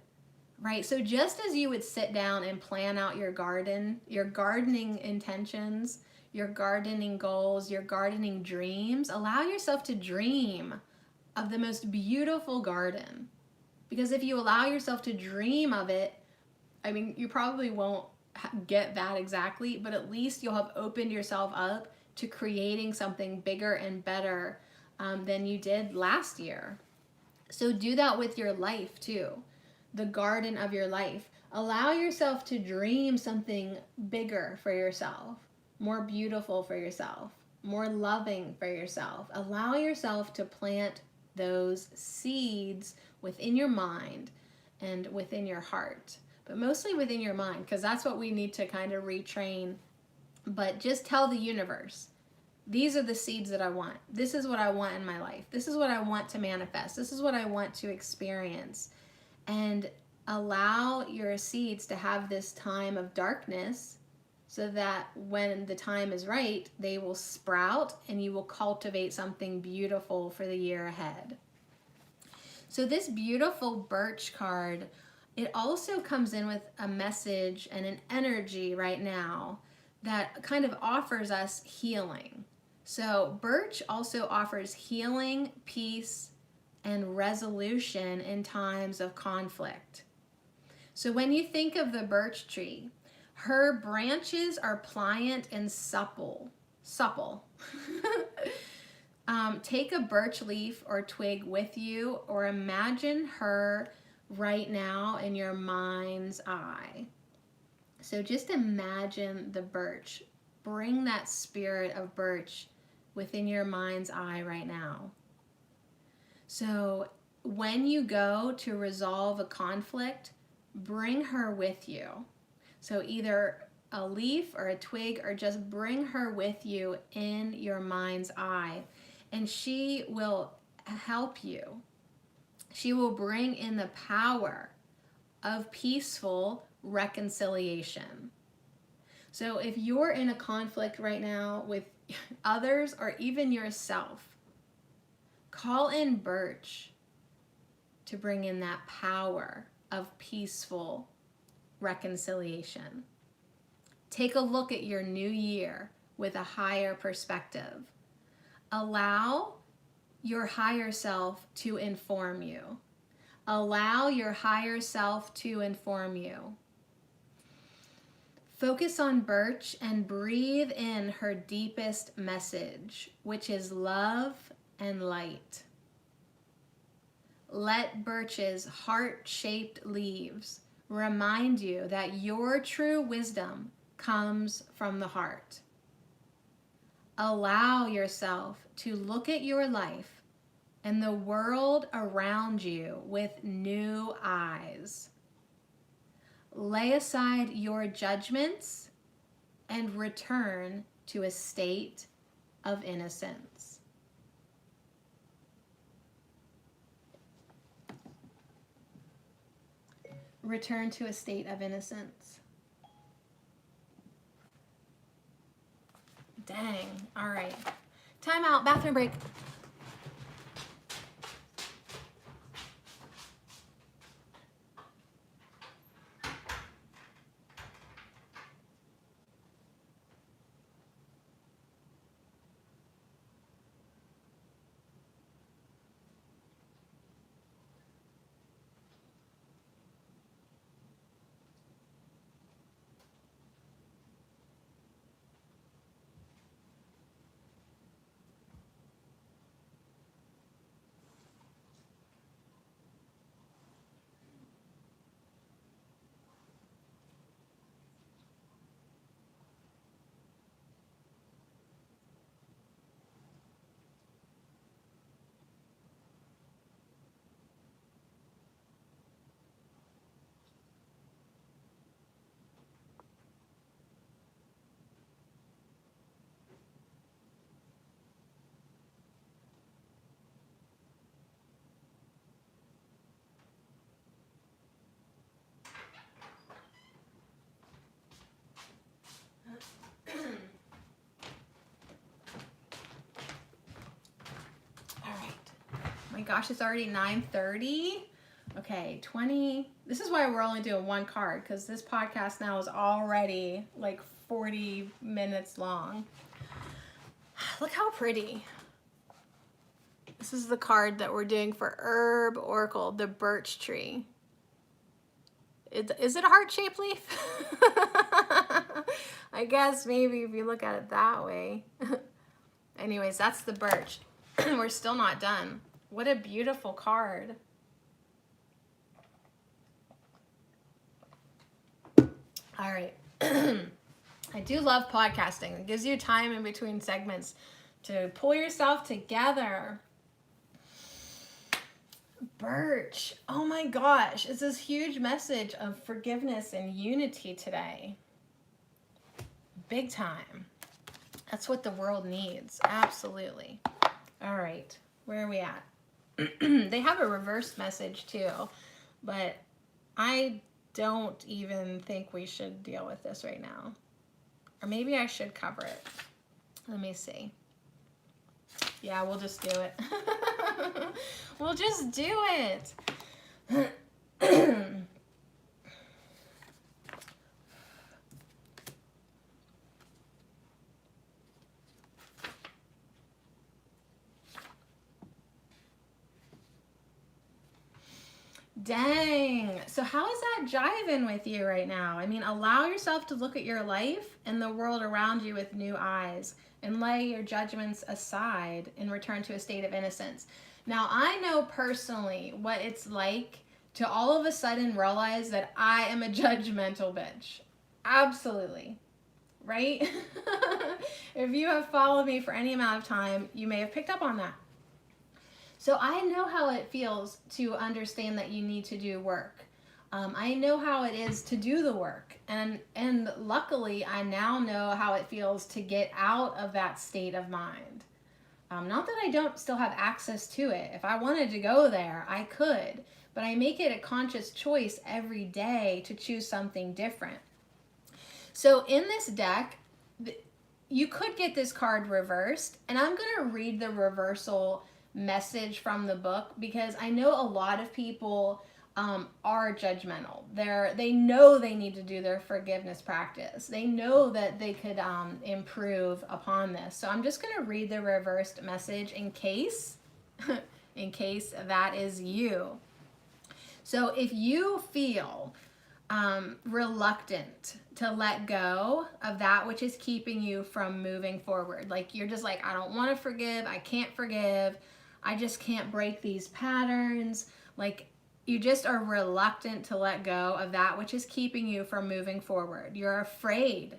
right? So just as you would sit down and plan out your garden, your gardening intentions, your gardening goals, your gardening dreams, allow yourself to dream of the most beautiful garden. Because if you allow yourself to dream of it, I mean, you probably won't get that exactly, but at least you'll have opened yourself up to creating something bigger and better than you did last year. So do that with your life too, the garden of your life. Allow yourself to dream something bigger for yourself, more beautiful for yourself, more loving for yourself. Allow yourself to plant those seeds within your mind and within your heart, but mostly within your mind, because that's what we need to kind of retrain. But just tell the universe, these are the seeds that I want. This is what I want in my life. This is what I want to manifest. This is what I want to experience. And allow your seeds to have this time of darkness so that when the time is right, they will sprout and you will cultivate something beautiful for the year ahead. So this beautiful birch card, it also comes in with a message and an energy right now that kind of offers us healing. So birch also offers healing, peace, and resolution in times of conflict. So when you think of the birch tree, her branches are pliant and supple. Take a birch leaf or twig with you, or imagine her right now in your mind's eye. So just imagine the birch. Bring that spirit of birch within your mind's eye right now. So when you go to resolve a conflict, bring her with you. So either a leaf or a twig, or just bring her with you in your mind's eye, and she will help you. She will bring in the power of peaceful reconciliation. So if you're in a conflict right now with others or even yourself, call in Birch to bring in that power of peaceful reconciliation. Take a look at your new year with a higher perspective. Allow your higher self to inform you. Allow your higher self to inform you. Focus on Birch and breathe in her deepest message, which is love and light. Let Birch's heart-shaped leaves remind you that your true wisdom comes from the heart. Allow yourself to look at your life and the world around you with new eyes. Lay aside your judgments and return to a state of innocence. Return to a state of innocence. Dang. All right. Time out. Bathroom break. My gosh, it's already 9:30. Okay, 20. This is why we're only doing one card, because this podcast now is already like 40 minutes long. Look how pretty. This is the card that we're doing for Herb Oracle, the birch tree. Is it a heart-shaped leaf? I guess maybe if you look at it that way. Anyways, that's the birch. We're still not done. What a beautiful card. All right. I do love podcasting. It gives you time in between segments to pull yourself together. Birch. Oh my gosh. It's this huge message of forgiveness and unity today. Big time. That's what the world needs. Absolutely. All right. Where are we at? They have a reverse message too, but I don't even think we should deal with this right now. Or maybe I should cover it. Let me see. Yeah, we'll just do it. We'll just do it. Dang. So how is that jiving with you right now? I mean, allow yourself to look at your life and the world around you with new eyes and lay your judgments aside and return to a state of innocence. Now, I know personally what it's like to all of a sudden realize that I am a judgmental bitch. Absolutely. Right? If you have followed me for any amount of time, you may have picked up on that. So I know how it feels to understand that you need to do work. I know how it is to do the work, and luckily I now know how it feels to get out of that state of mind. Not that I don't still have access to it. If I wanted to go there, I could, but I make it a conscious choice every day to choose something different. So in this deck, you could get this card reversed, and I'm going to read the reversal message from the book because I know a lot of people are judgmental. They know they need to do their forgiveness practice. They know that they could improve upon this. So I'm just going to read the reversed message in case that is you. So if you feel reluctant to let go of that which is keeping you from moving forward, like you're just like, I don't want to forgive, I can't forgive, I just can't break these patterns, like you just are reluctant to let go of that which is keeping you from moving forward. You're afraid.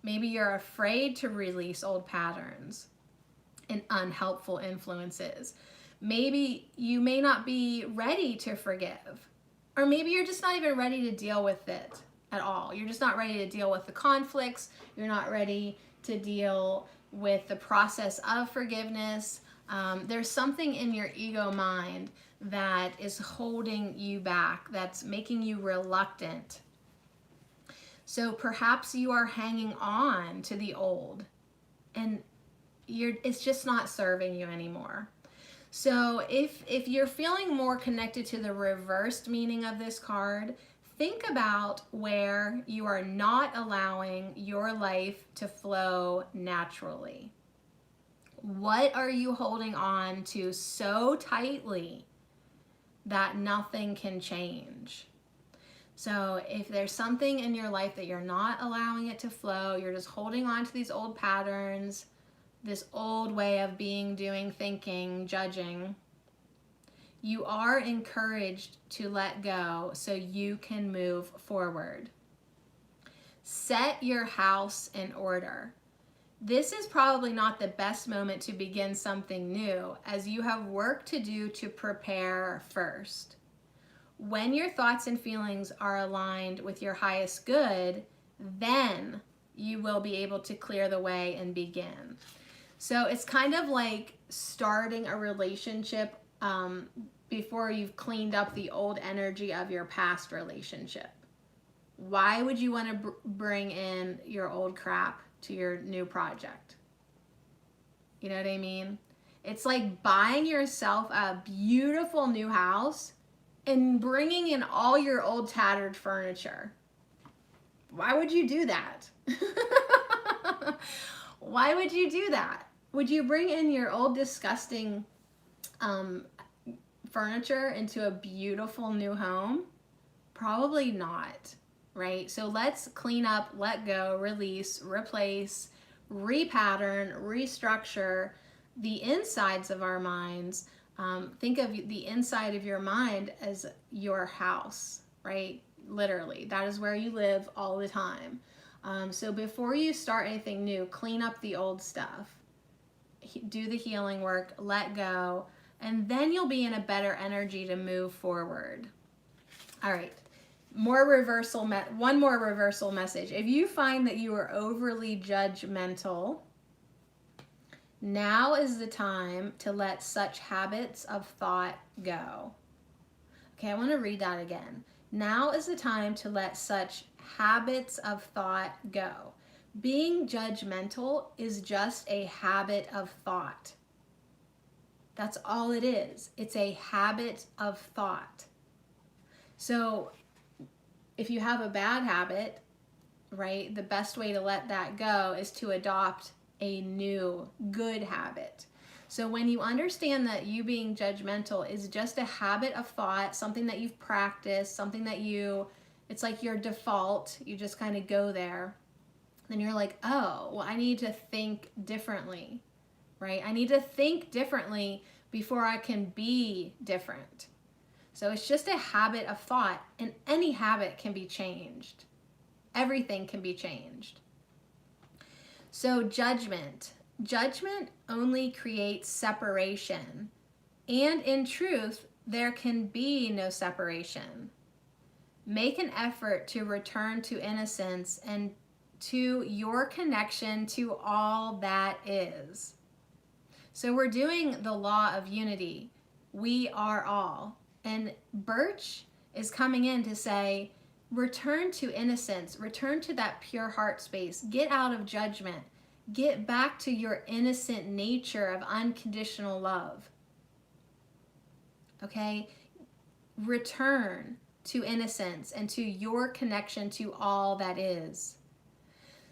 Maybe you're afraid to release old patterns and unhelpful influences. Maybe you may not be ready to forgive. Or maybe you're just not even ready to deal with it at all. You're just not ready to deal with the conflicts. You're not ready to deal with the process of forgiveness. There's something in your ego mind that is holding you back, that's making you reluctant. So perhaps you are hanging on to the old and it's just not serving you anymore. So if you're feeling more connected to the reversed meaning of this card, think about where you are not allowing your life to flow naturally. What are you holding on to so tightly that nothing can change? So if there's something in your life that you're not allowing it to flow, you're just holding on to these old patterns, this old way of being, doing, thinking, judging, you are encouraged to let go so you can move forward. Set your house in order. This is probably not the best moment to begin something new, as you have work to do to prepare first. When your thoughts and feelings are aligned with your highest good, then you will be able to clear the way and begin. So it's kind of like starting a relationship before you've cleaned up the old energy of your past relationship. Why would you want to bring in your old crap to your new project? You know what I mean? It's like buying yourself a beautiful new house and bringing in all your old tattered furniture. Why would you do that? Why would you do that? Would you bring in your old disgusting furniture into a beautiful new home? Probably not, right? So let's clean up, let go, release, replace, repattern, restructure the insides of our minds. Think of the inside of your mind as your house, right? Literally, that is where you live all the time. So before you start anything new, clean up the old stuff, do the healing work, let go, and then you'll be in a better energy to move forward. All right, one more reversal message. If you find that you are overly judgmental, now is the time to let such habits of thought go. Okay, I want to read that again. Now is the time to let such habits of thought go. Being judgmental is just a habit of thought. That's all it is. It's a habit of thought. So if you have a bad habit, right, the best way to let that go is to adopt a new good habit. So when you understand that you being judgmental is just a habit of thought, something that you've practiced, something that it's like your default, you just kind of go there, then you're like, oh, well, I need to think differently, right? I need to think differently before I can be different. So it's just a habit of thought, and any habit can be changed. Everything can be changed. So judgment only creates separation And in truth, there can be no separation. Make an effort to return to innocence and to your connection to all that is. So we're doing the law of unity. We are all. And Birch is coming in to say, return to innocence, return to that pure heart space, get out of judgment, get back to your innocent nature of unconditional love. Okay? Return to innocence and to your connection to all that is.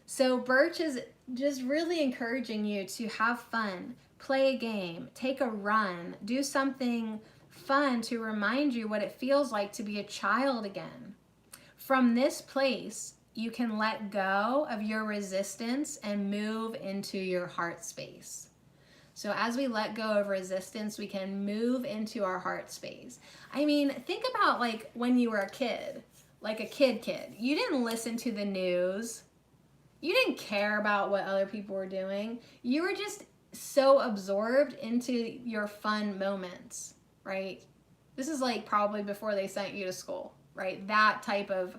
So Birch is just really encouraging you to have fun, play a game, take a run, do something fun to remind you what it feels like to be a child again. From this place, you can let go of your resistance and move into your heart space. So as we let go of resistance, we can move into our heart space. I mean, think about like when you were a kid, like a kid. You didn't listen to the news. You didn't care about what other people were doing. You were just so absorbed into your fun moments, right? This is like probably before they sent you to school, right? That type of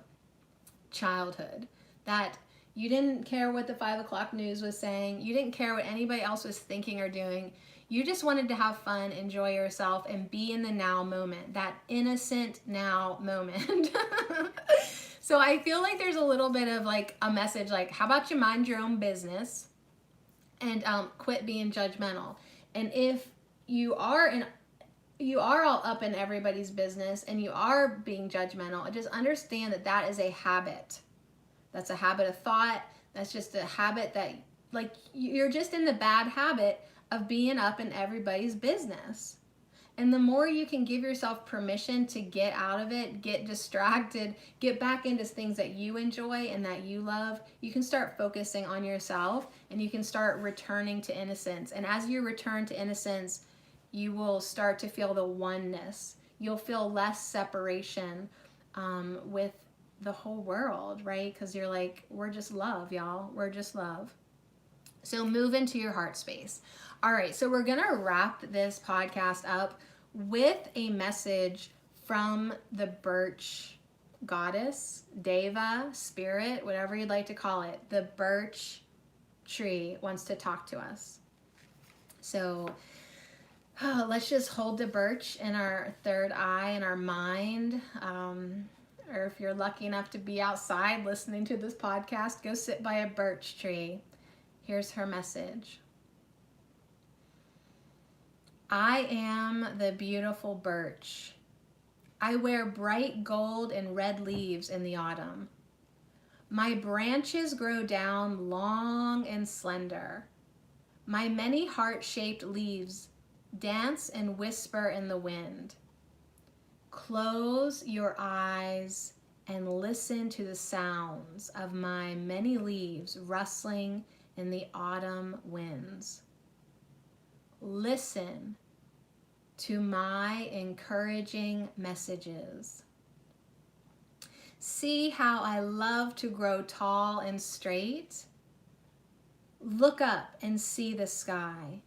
childhood, that you didn't care what the 5 o'clock news was saying. You didn't care what anybody else was thinking or doing. You just wanted to have fun, enjoy yourself, and be in the now moment, that innocent now moment. So I feel like there's a little bit of like a message like, how about you mind your own business and quit being judgmental. And if you are all up in everybody's business and you are being judgmental, just understand that that is a habit. That's a habit of thought. That's just a habit that, like, you're just in the bad habit of being up in everybody's business. And the more you can give yourself permission to get out of it, get distracted, get back into things that you enjoy and that you love, you can start focusing on yourself and you can start returning to innocence. And as you return to innocence, you will start to feel the oneness. You'll feel less separation with the whole world, right? Because you're like, we're just love, y'all. We're just love. So move into your heart space. All right, so we're gonna wrap this podcast up with a message from the Birch goddess, Deva, spirit, whatever you'd like to call it. The birch tree wants to talk to us. So let's just hold the birch in our third eye in our mind. Or if you're lucky enough to be outside listening to this podcast, go sit by a birch tree. Here's her message. I am the beautiful birch. I wear bright gold and red leaves in the autumn. My branches grow down long and slender. My many heart-shaped leaves dance and whisper in the wind. Close your eyes and listen to the sounds of my many leaves rustling in the autumn winds. Listen to my encouraging messages. See how I love to grow tall and straight. Look up and see the sky.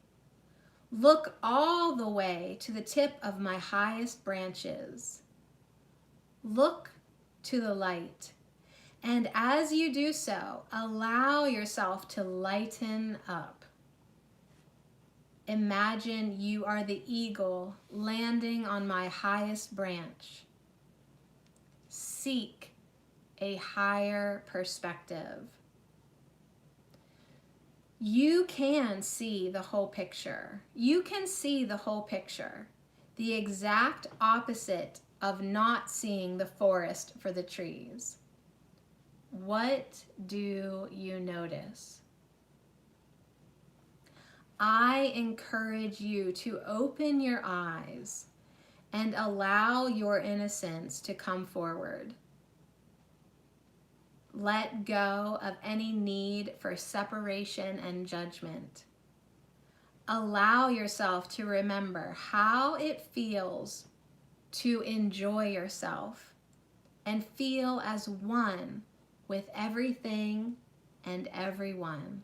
Look all the way to the tip of my highest branches. Look to the light. And as you do so, allow yourself to lighten up. Imagine you are the eagle landing on my highest branch. Seek a higher perspective. You can see the whole picture. You can see the whole picture. The exact opposite of not seeing the forest for the trees. What do you notice? I encourage you to open your eyes and allow your innocence to come forward. Let go of any need for separation and judgment. Allow yourself to remember how it feels to enjoy yourself and feel as one with everything and everyone.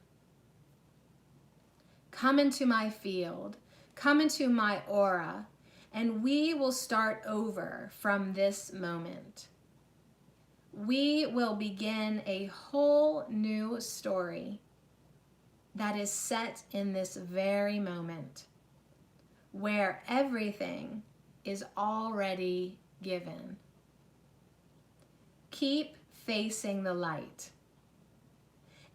Come into my field. Come into my aura. and we will start over from this moment. We will begin a whole new story that is set in this very moment, where everything is already given. Keep facing the light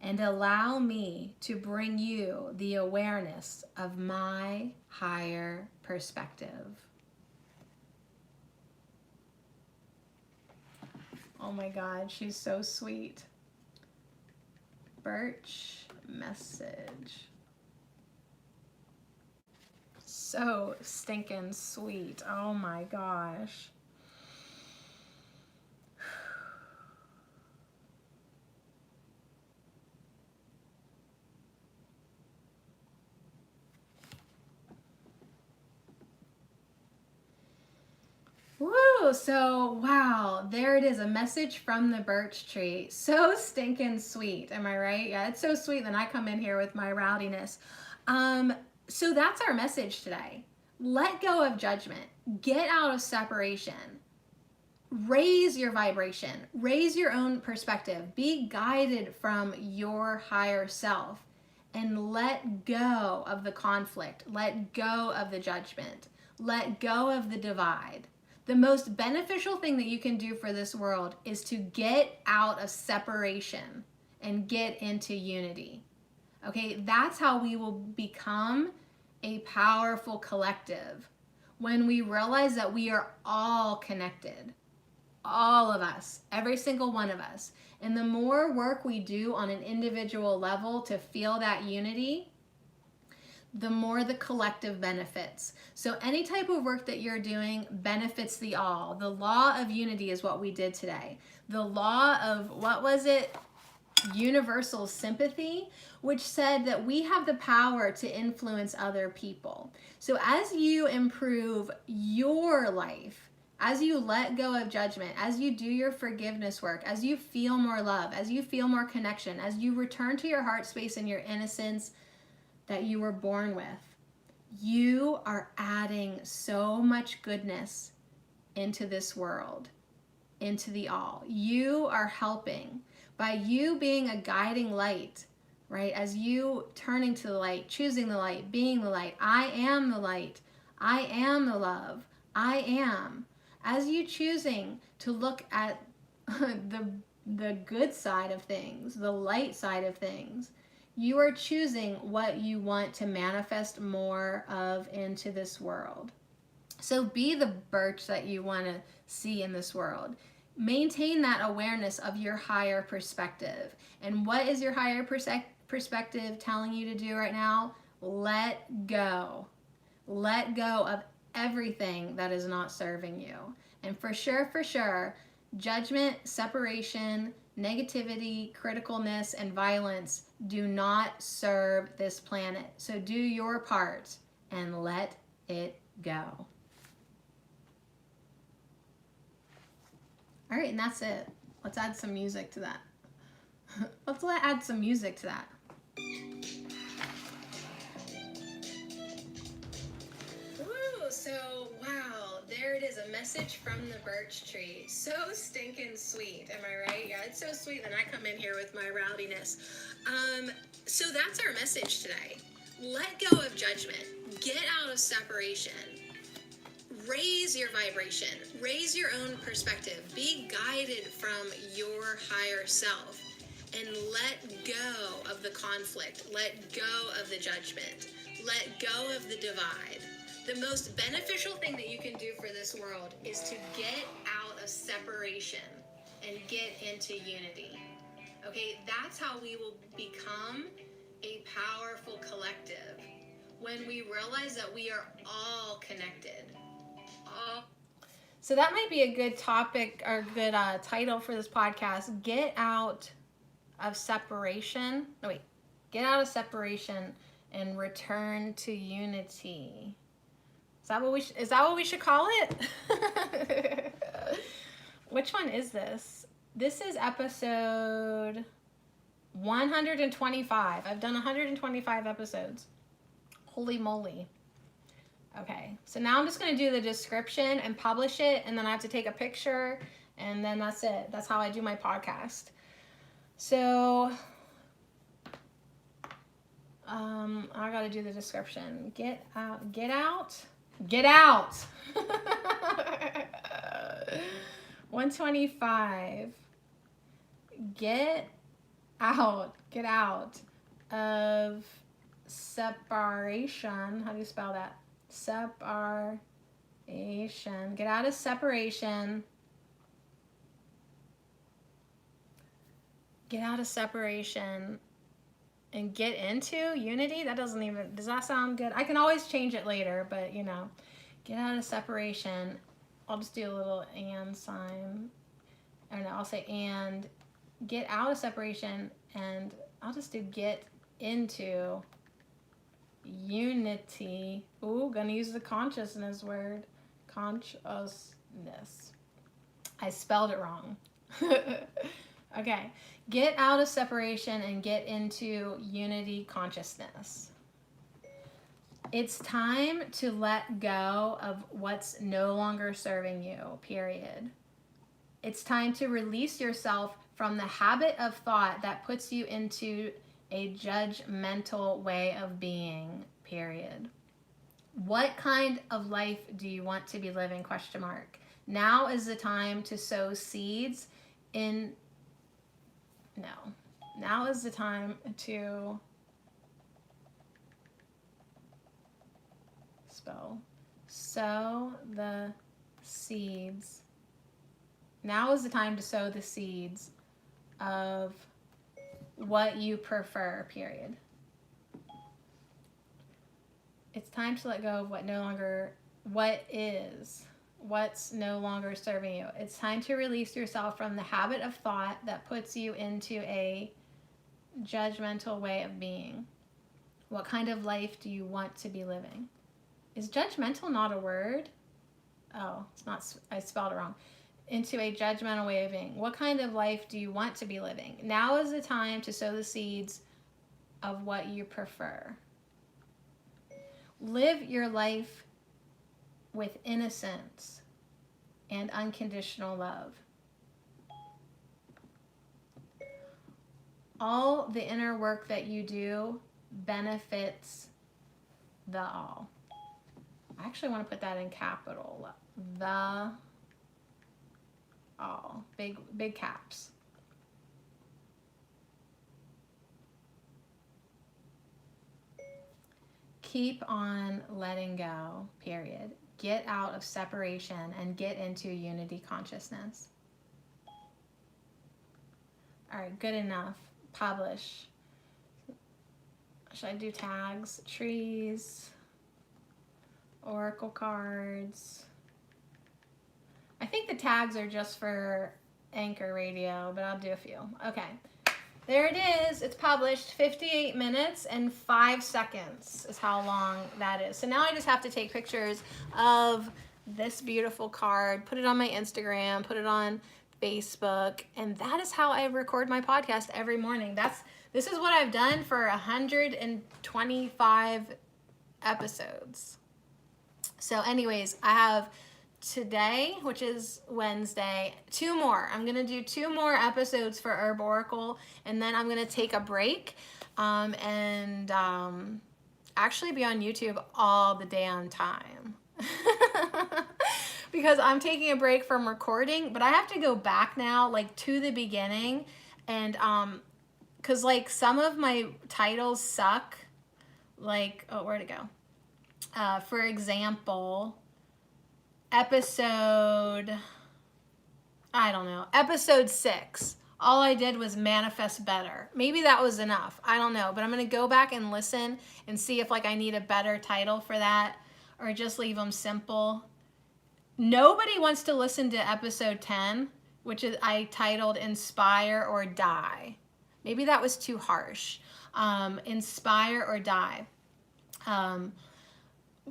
and allow me to bring you the awareness of my higher perspective. Oh my God, she's so sweet. Birch message. So stinking sweet. Oh my gosh. Woo! So, wow, there it is, a message from the birch tree. So stinking sweet, am I right? Yeah, it's so sweet. Then I come in here with my rowdiness. So that's our message today. Let go of judgment. Get out of separation. Raise your vibration. Raise your own perspective. Be guided from your higher self. And let go of the conflict. Let go of the judgment. Let go of the divide. The most beneficial thing that you can do for this world is to get out of separation and get into unity. Okay, that's how we will become a powerful collective, when we realize that we are all connected. All of us, every single one of us. And the more work we do on an individual level to feel that unity, the more the collective benefits. So any type of work that you're doing benefits the all. The law of unity is what we did today. The law of, what was it? Universal sympathy, which said that we have the power to influence other people. So as you improve your life, as you let go of judgment, as you do your forgiveness work, as you feel more love, as you feel more connection, as you return to your heart space and your innocence that you were born with, you are adding so much goodness into this world, into the all. You are helping by you being a guiding light, right? As you turning to the light, choosing the light, being the light. I am the light. I am the love. I am. As you choosing to look at the good side of things, the light side of things, you are choosing what you want to manifest more of into this world. So be the birch that you want to see in this world. Maintain that awareness of your higher perspective. And what is your higher perspective telling you to do right now? Let go. Let go of everything that is not serving you. And for sure, judgment, separation, negativity, criticalness, and violence do not serve this planet. So do your part and let it go. All right, and that's it. Let's add some music to that. Let's add some music to that. Ooh, so wow, there it is, a message from the birch tree. So stinking sweet, am I right? Yeah, it's so sweet that I come in here with my rowdiness. So that's our message today. Let go of judgment. Get out of separation. Raise your vibration. Raise your own perspective. Be guided from your higher self. And let go of the conflict. Let go of the judgment. Let go of the divide. The most beneficial thing that you can do for this world is to get out of separation and get into unity. Okay, that's how we will become a powerful collective, when we realize that we are all connected. So that might be a good topic or good title for this podcast. Get out of separation. No, wait. Get out of separation and return to unity. Is that what we should call it? Which one is this? This is episode 125. I've done 125 episodes. Holy moly. Okay, so now I'm just going to do the description and publish it, and then I have to take a picture, and then that's it. That's how I do my podcast. So I got to do the description. Get out, get out, get out. 125. Get out of separation. How do you spell that? Separation. Get out of separation. Get out of separation and get into unity. That doesn't even, does that sound good? I can always change it later, but you know, get out of separation. I'll just do a little and sign. I don't know, I'll say and get out of separation, and I'll just do get into unity. Ooh, gonna use the consciousness word. Consciousness. I spelled it wrong. Okay. Get out of separation and get into unity consciousness. It's time to let go of what's no longer serving you, period. It's time to release yourself from the habit of thought that puts you into a judgmental way of being, period. What kind of life do you want to be living? ? Now is the time to sow seeds in... No. Now is the time to sow the seeds. Now is the time to sow the seeds of what you prefer, period. It's time to let go of what's no longer serving you. It's time to release yourself from the habit of thought that puts you into a judgmental way of being. What kind of life do you want to be living? Is judgmental not a word? Oh, it's not. I spelled it wrong. Into a judgmental way of being. What kind of life do you want to be living? Now is the time to sow the seeds of what you prefer. Live your life with innocence and unconditional love. All the inner work that you do benefits the all. I actually want to put that in capital. The all. Big caps. Keep on letting go, period. Get out of separation and get into unity consciousness. All right, good enough. Publish. Should I do tags? Trees. Oracle cards. I think the tags are just for Anchor Radio, but I'll do a few. Okay. There it is. It's published. 58 minutes and 5 seconds is how long that is. So now I just have to take pictures of this beautiful card, put it on my Instagram, put it on Facebook, and that is how I record my podcast every morning. This is what I've done for 125 episodes. So anyways, I have today, which is Wednesday, 2 more. I'm going to do 2 more episodes for Herb Oracle, and then I'm going to take a break and actually be on YouTube all the damn time. Because I'm taking a break from recording, but I have to go back now, like, to the beginning, and because, like, some of my titles suck. Like, oh, where'd it go? For example, episode 6. All I did was manifest better. Maybe that was enough. I don't know. But I'm going to go back and listen and see if, like, I need a better title for that or just leave them simple. Nobody wants to listen to episode 10, which is I titled Inspire or Die. Maybe that was too harsh. Inspire or Die.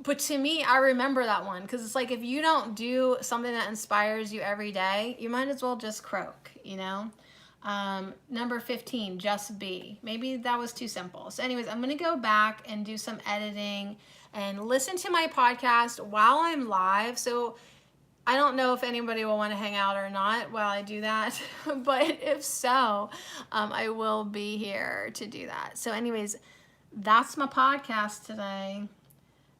But to me, I remember that one because it's like if you don't do something that inspires you every day, you might as well just croak, you know? Number 15, Just Be. Maybe that was too simple. So anyways, I'm going to go back and do some editing and listen to my podcast while I'm live. So I don't know if anybody will want to hang out or not while I do that, but if so, I will be here to do that. So anyways, that's my podcast today.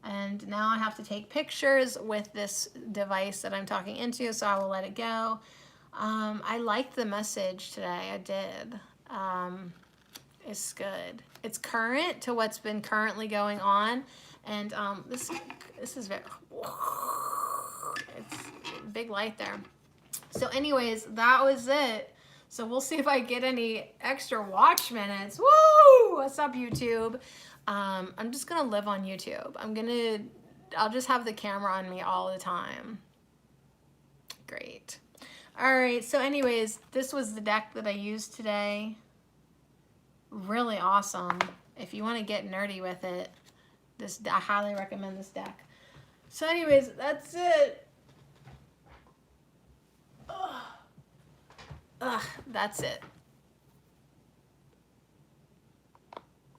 And now I have to take pictures with this device that I'm talking into, so I will let it go. I liked the message today. I did. It's good. It's current to what's been currently going on, and this is very. It's a big light there. So, anyways, that was it. So we'll see if I get any extra watch minutes. Woo! What's up, YouTube? I'm just gonna live on YouTube. I'll just have the camera on me all the time. Great. All right, so anyways, this was the deck that I used today. Really awesome. If you want to get nerdy with it, I highly recommend this deck. So anyways, that's it. Ugh, that's it.